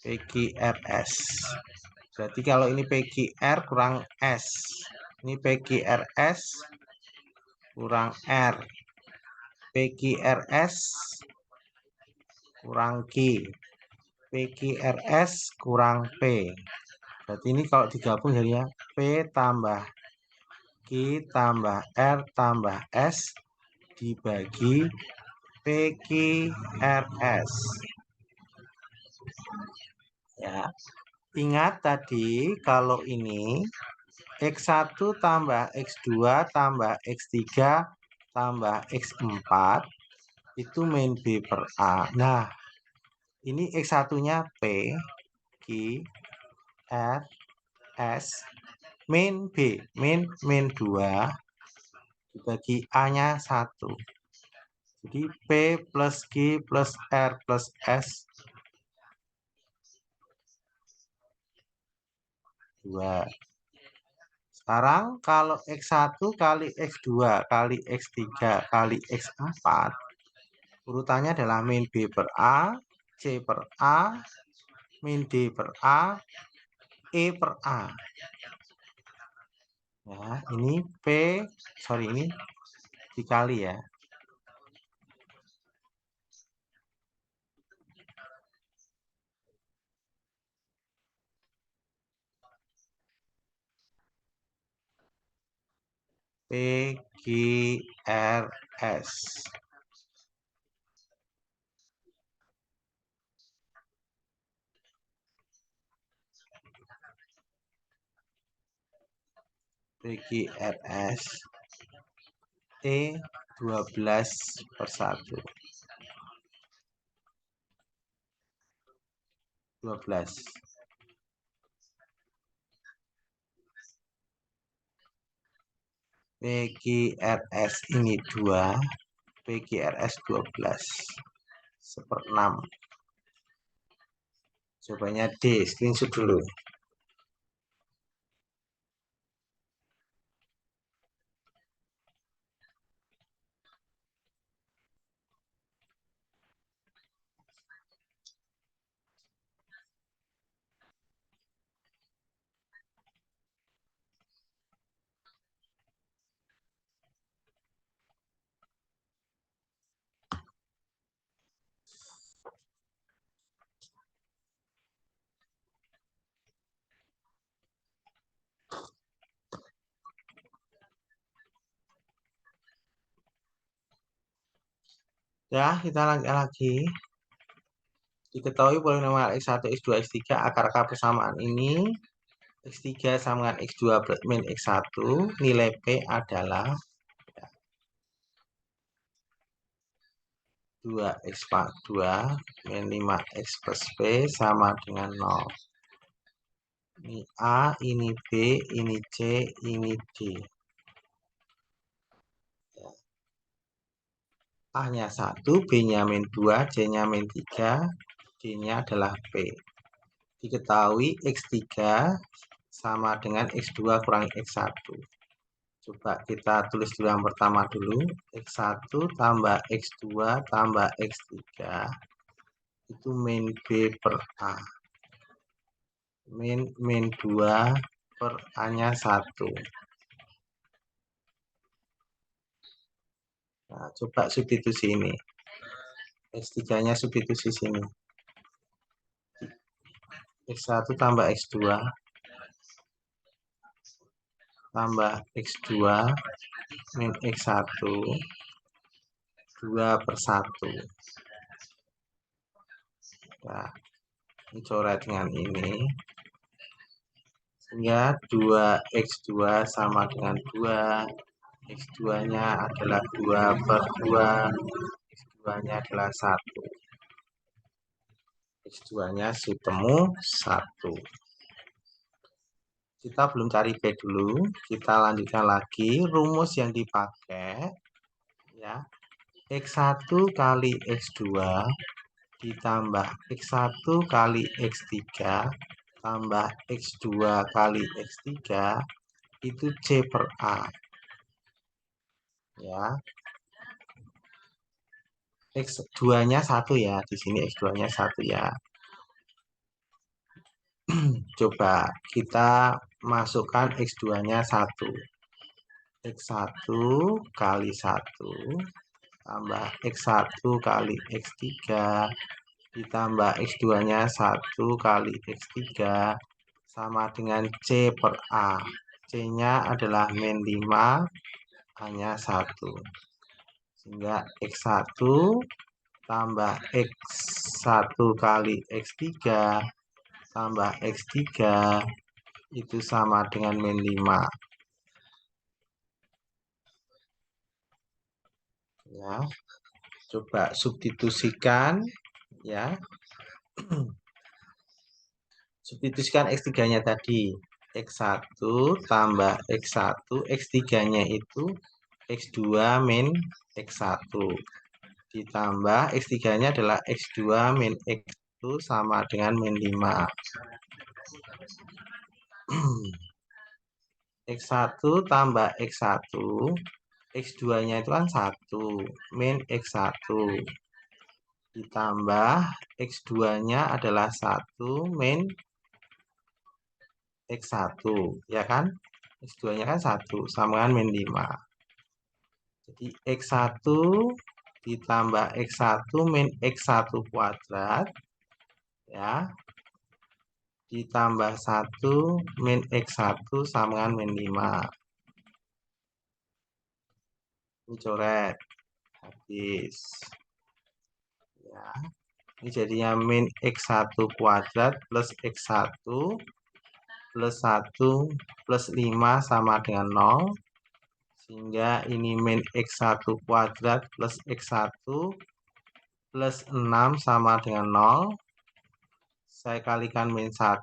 PQRS. Berarti kalau ini PQR kurang S. Ini PQRS kurang R. PQRS kurang Q. PQRS kurang P. Berarti ini kalau digabung jadinya P tambah Q tambah R tambah S dibagi PQRS. Ya. Ingat tadi kalau ini X1 tambah X2 tambah X3 tambah X4 itu min B per A. Nah, ini X1-nya P, Q, R, S, min B, min 2 dibagi A-nya 1. Jadi P plus Q plus R plus S 2. Sekarang kalau X1 kali X2 kali X3 kali X4 urutannya adalah min B per A, C per A, min D per A, E per A. Ya, ini ini dikali ya. PGRS. PGRS E 12/1. 12. PGRS ini 2, PGRS 12/6. Jawabannya D, screenshot dulu. Ya, kita lanjut lagi. Diketahui polinomial X1, X2, X3 akar-akar persamaan ini X3 sama dengan X2 min X1, nilai P adalah 2X pangkat 2 min 5X plus P sama dengan 0. Ini A, ini B, ini C, ini D. A-nya 1, B-nya min 2, C-nya min 3, D-nya adalah P. Diketahui X3 sama dengan X2 kurangi X1. Coba kita tulis dulu yang pertama dulu. X1 tambah X2 tambah X3 itu min B per A. Min 2 per A-nya 1. Nah, coba substitusi ini. X3-nya substitusi sini. X1 tambah X2 tambah X2 min X1 2/1. Nah, ini coret dengan ini. Sehingga 2X2 sama dengan 2. X2-nya adalah 2/2. X2-nya adalah 1. X2-nya ketemu 1. Kita belum cari P dulu. Kita lanjutkan lagi. Rumus yang dipakai ya. X1 kali X2 ditambah X1 kali X3 tambah X2 kali X3 itu C per A. Ya. X2-nya 1 ya. Di sini X2-nya 1 ya. Coba kita masukkan X2-nya 1. X1 kali 1 tambah X1 kali X3 ditambah X2-nya 1 kali X3 sama dengan C per A. C-nya adalah min 5, hanya 1. Sehingga X1 tambah X1 kali X3 tambah X3 itu sama dengan min 5. Ya. Coba substitusikan ya. Substitusikan X3-nya tadi. X1 tambah X1, X3-nya itu X2 min X1. Ditambah X3-nya adalah X2 min X1 sama dengan min 5. X1 tambah X1, X2-nya itu kan 1, min X1. ditambah X2-nya adalah 1 min X1, ya kan? X2-nya kan 1, sama dengan min 5. Jadi X1 ditambah X1 min X1 kuadrat, ya, ditambah 1 min X1 sama dengan min 5. Ini coret. Habis. Ya. Ini jadinya min X1 kuadrat plus X1 plus 1 plus 5 sama dengan 0. Sehingga ini min X1 kuadrat plus X1 plus 6 sama dengan 0. Saya kalikan min 1.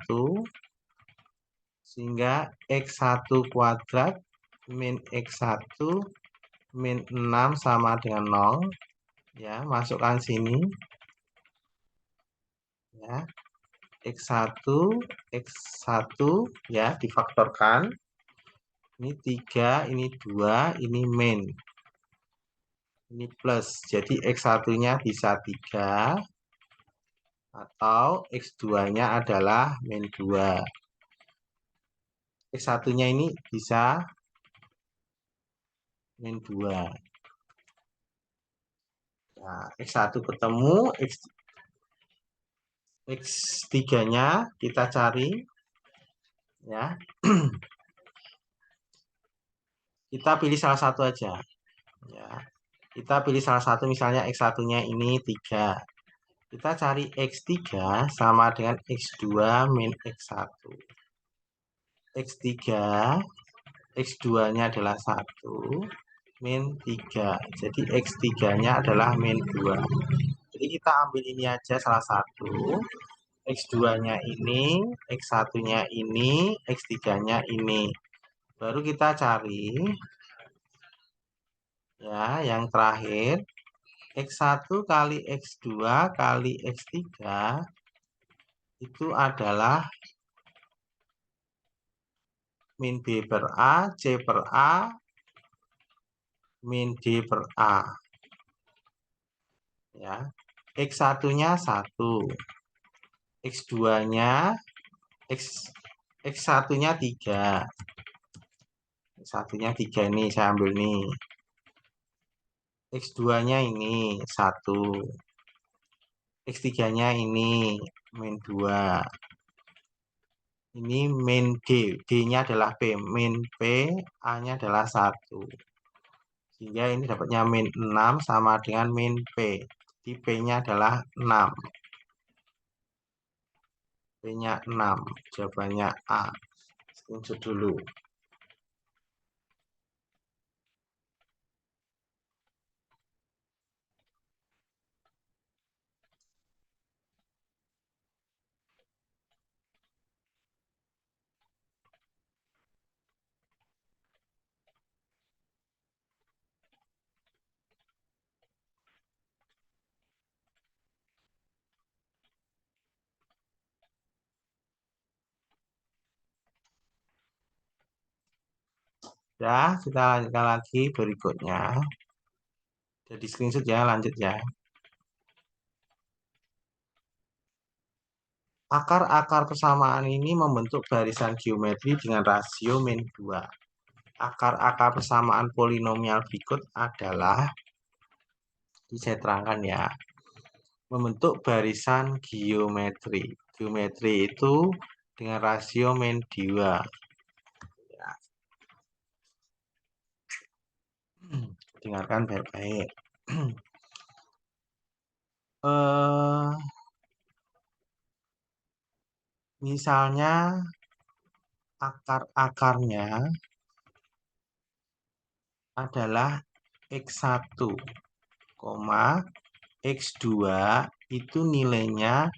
Sehingga X1 kuadrat min X1 min 6 sama dengan 0. Ya, masukkan sini. Ya. X1, X1, ya, difaktorkan. Ini 3, ini 2, ini min. Ini plus. Jadi X1-nya bisa 3. Atau X2-nya adalah min 2. X1-nya ini bisa min 2. Nah, X1 ketemu, X3-nya kita cari. Ya. Kita pilih salah satu aja. Ya. Kita pilih salah satu, misalnya X1-nya ini 3. Kita cari X3 sama dengan X2 min X1. X3, X2-nya adalah 1, min 3. Jadi X3-nya adalah min 2. Jadi kita ambil ini aja salah satu. X2-nya ini, X1-nya ini, X3-nya ini. Baru kita cari, ya, yang terakhir. X1 kali X2 kali X3 itu adalah min B per A, C per A, min D per A. Ya. X1-nya 1. X2-nya, X1-nya 3. X1-nya 3 ini saya ambil nih. X2-nya ini 1. X3-nya ini min 2. Ini min D. D-nya adalah P. Min P, A-nya adalah 1. Sehingga ini dapatnya min 6 sama dengan min P. Jadi P-nya adalah 6. P-nya 6. Jawabannya A. Screenshot dulu. Ya, kita lanjutkan lagi berikutnya. Jadi screenshot ya, lanjut ya. Akar-akar persamaan ini membentuk barisan geometri dengan rasio min 2. Akar-akar persamaan polinomial berikut adalah, saya terangkan ya, membentuk barisan geometri. Geometri itu dengan rasio min 2. Ya. Dengarkan baik-baik. Misalnya akar-akarnya adalah X1, X2 itu nilainya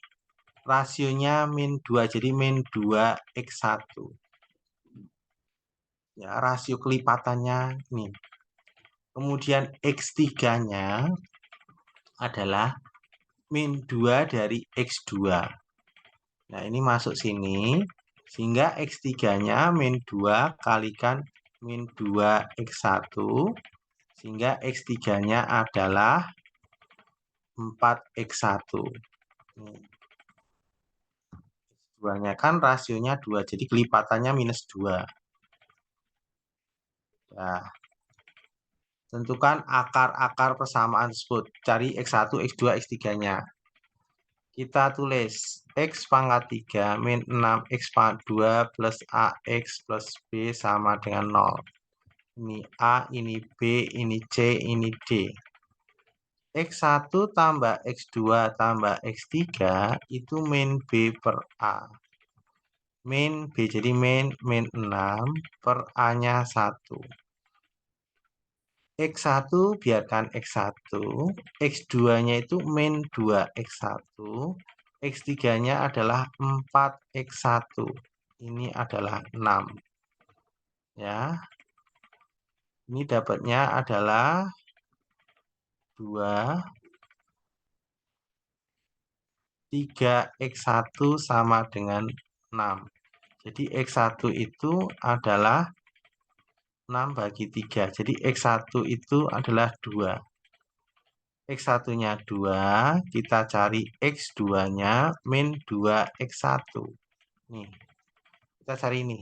rasionya min 2, jadi min 2 X1. Ya, rasio kelipatannya ini. Kemudian X3-nya adalah min 2 dari X2. Nah, ini masuk sini. Sehingga X3-nya min 2 kalikan min 2 X1. Sehingga X3-nya adalah 4x1. X2-nya kan rasionya 2, jadi kelipatannya minus 2. Nah, tentukan akar-akar persamaan tersebut. Cari X1, X2, X3-nya. Kita tulis X pangkat 3 min 6 X pangkat 2 plus AX plus B sama dengan 0. Ini A, ini B, ini C, ini D. X1 tambah X2 tambah X3 itu min B per A. Min B, jadi min 6 per A-nya 1. X1 biarkan X1, X2-nya itu min 2X1, X3-nya adalah 4X1. Ini adalah 6. Ya. Ini dapatnya adalah 2, 3X1 sama dengan 6. Jadi X1 itu adalah 6 bagi 3. Jadi X1 itu adalah 2. X1-nya 2, kita cari X2-nya min 2X1. Nih, kita cari ini.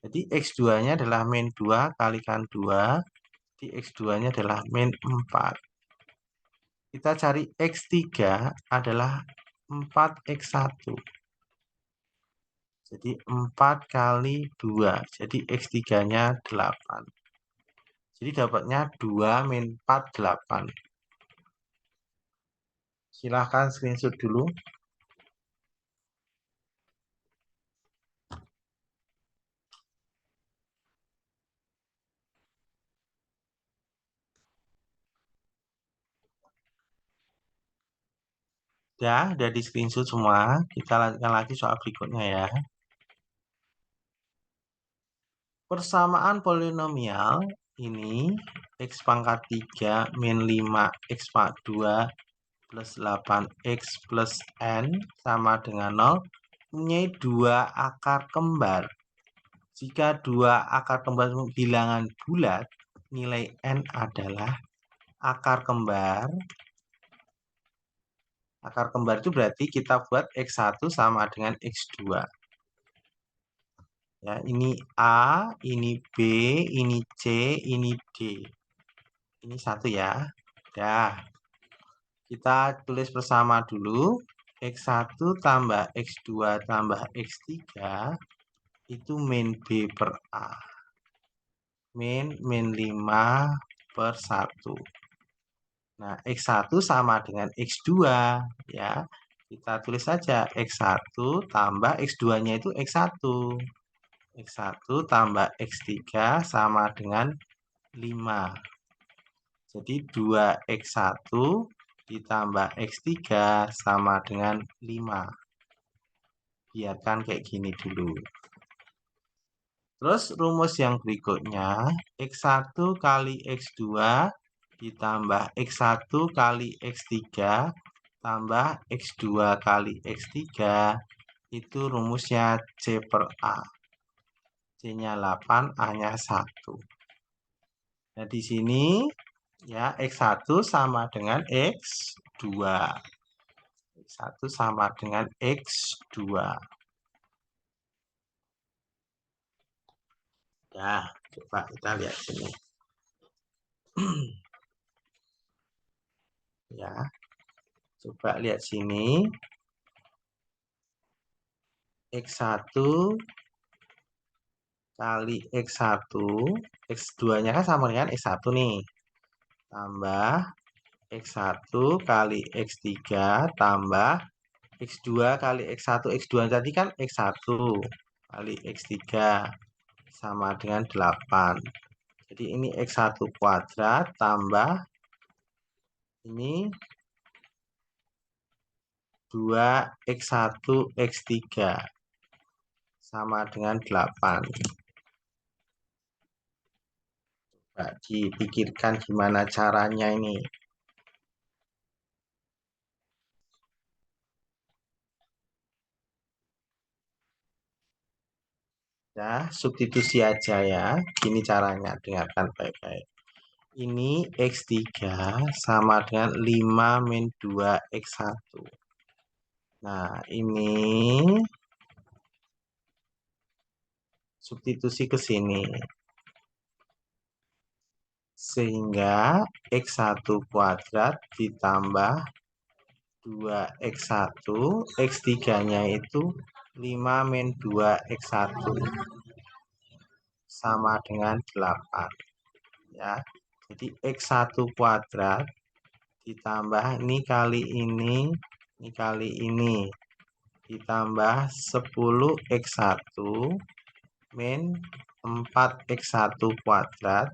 Jadi X2-nya adalah min 2 kalikan 2, di X2-nya adalah min 4. Kita cari X3 adalah 4X1. Jadi 4 kali 2, jadi X3-nya 8. Jadi dapatnya 2 min 4, 8. Silahkan screenshot dulu. Ya, udah di screenshot semua. Kita lanjutkan lagi soal berikutnya ya. Persamaan polinomial ini X pangkat 3 min 5 X pangkat 2 plus 8X plus N sama dengan 0 mempunyai dua akar kembar. Jika dua akar kembar bilangan bulat, nilai N adalah akar kembar. Akar kembar itu berarti kita buat X1 sama dengan X2. Ya, ini A, ini B, ini C, ini D. Ini satu ya. Ya. Kita tulis bersama dulu. X1 tambah X2 tambah X3 itu min B per A. Min 5 per 1. Nah, X1 sama dengan X2 ya. Kita tulis saja X1 tambah X2-nya itu X1. X1 tambah X3 sama dengan 5. Jadi 2X1 ditambah X3 sama dengan 5. Biarkan kayak gini dulu. Terus rumus yang berikutnya, X1 kali X2 ditambah X1 kali X3 tambah X2 kali X3 itu rumusnya C per A. C-nya 8, A-nya 1. Nah, di sini ya X1 sama dengan X2. X1 sama dengan X2. Nah, coba kita lihat sini. Ya. Coba lihat sini. X1 kali X1, X2-nya kan sama dengan X1 nih. Tambah X1 kali X3 tambah X2 kali X1. X2 tadi kan X1 kali X3 sama dengan 8. Jadi ini X1 kuadrat tambah ini 2X1 X3 sama dengan 8. Coba dipikirkan gimana caranya ini. Ya, substitusi aja ya. Gini caranya, dengarkan baik-baik. Ini X3 sama dengan 5 min 2 X1. Nah, ini substitusi ke sini. Sehingga X1 kuadrat ditambah 2X1, X3-nya itu 5 min 2 X1 sama dengan 8 ya. Jadi X1 kuadrat ditambah ini kali ini ditambah 10X1 min 4X1 kuadrat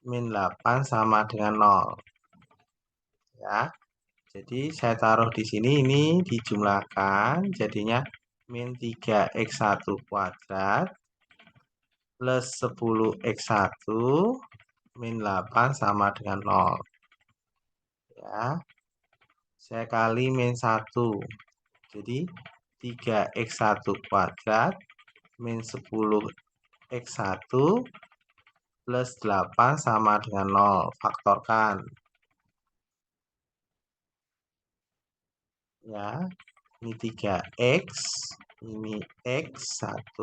min 8 sama dengan 0 ya. Jadi saya taruh di sini, ini dijumlahkan jadinya min 3X1 kuadrat plus 10X1 min 8 sama dengan 0 ya. Saya kali min 1, jadi 3X1 kuadrat min 10X1 plus 8 sama dengan 0, faktorkan ya. Ini 3X, ini X1,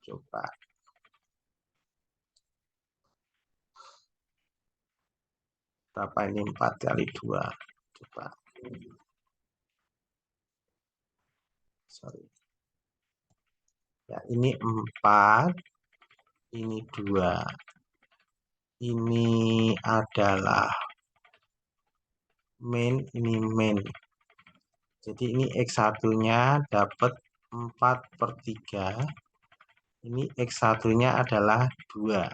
coba berapa ini, 4 kali 2, coba sorry ya, ini 4, ini 2, ini adalah min, ini min, jadi ini X1 nya dapat 4/3, ini X1 nya adalah 2.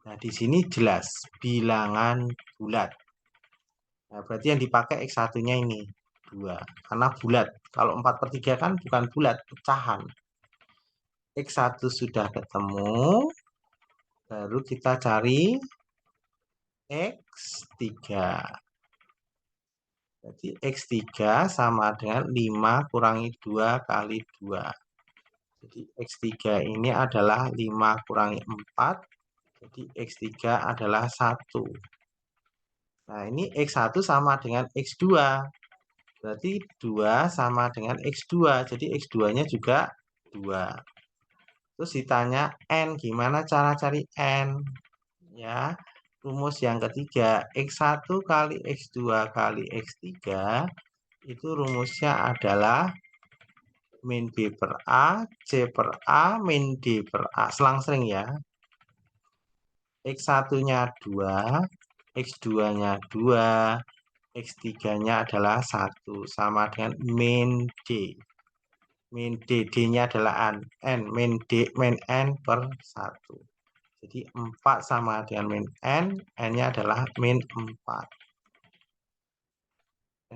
Nah di sini jelas bilangan bulat. Nah, berarti yang dipakai X1 nya ini 2 karena bulat. Kalau 4/3 kan bukan bulat, pecahan. X1 sudah ketemu, baru kita cari X3. Jadi X3 sama dengan 5 kurangi 2 kali 2. Jadi X3 ini adalah 5 kurangi 4. Jadi X3 adalah 1. Nah ini X1 sama dengan X2. Berarti 2 sama dengan X2. Jadi X2-nya juga 2. Terus ditanya N, gimana cara cari N? Ya, rumus yang ketiga, X1 kali X2 kali X3, itu rumusnya adalah min B per A, C per A, min D per A. Selang-sering ya. X1-nya 2, X2-nya 2, X3-nya adalah 1, sama dengan min D. Min D, D-nya adalah N, min D, min N per 1. Jadi 4 sama dengan min N, N-nya adalah min 4.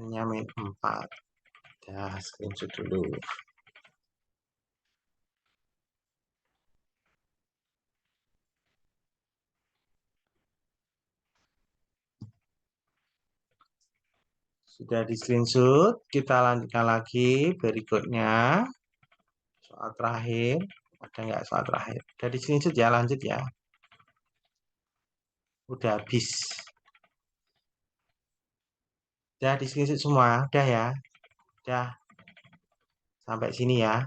N-nya min 4. Nah, screenshot dulu. Sudah di screenshot, kita lanjutkan lagi berikutnya. Soal terakhir, ada nggak soal terakhir? Udah di screenshot ya, lanjut ya. Udah habis. Udah di screenshot semua, udah ya. Udah. Sampai sini ya.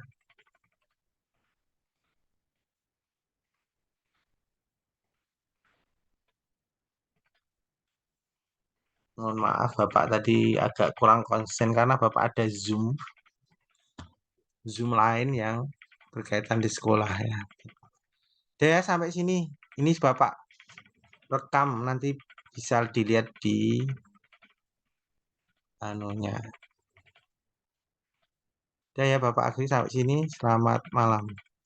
Mohon maaf Bapak tadi agak kurang konsen karena Bapak ada Zoom lain yang berkaitan di sekolah ya. Udah ya sampai sini. Ini Bapak rekam, nanti bisa dilihat di anunya. Udah ya Bapak akhiri sampai sini. Selamat malam.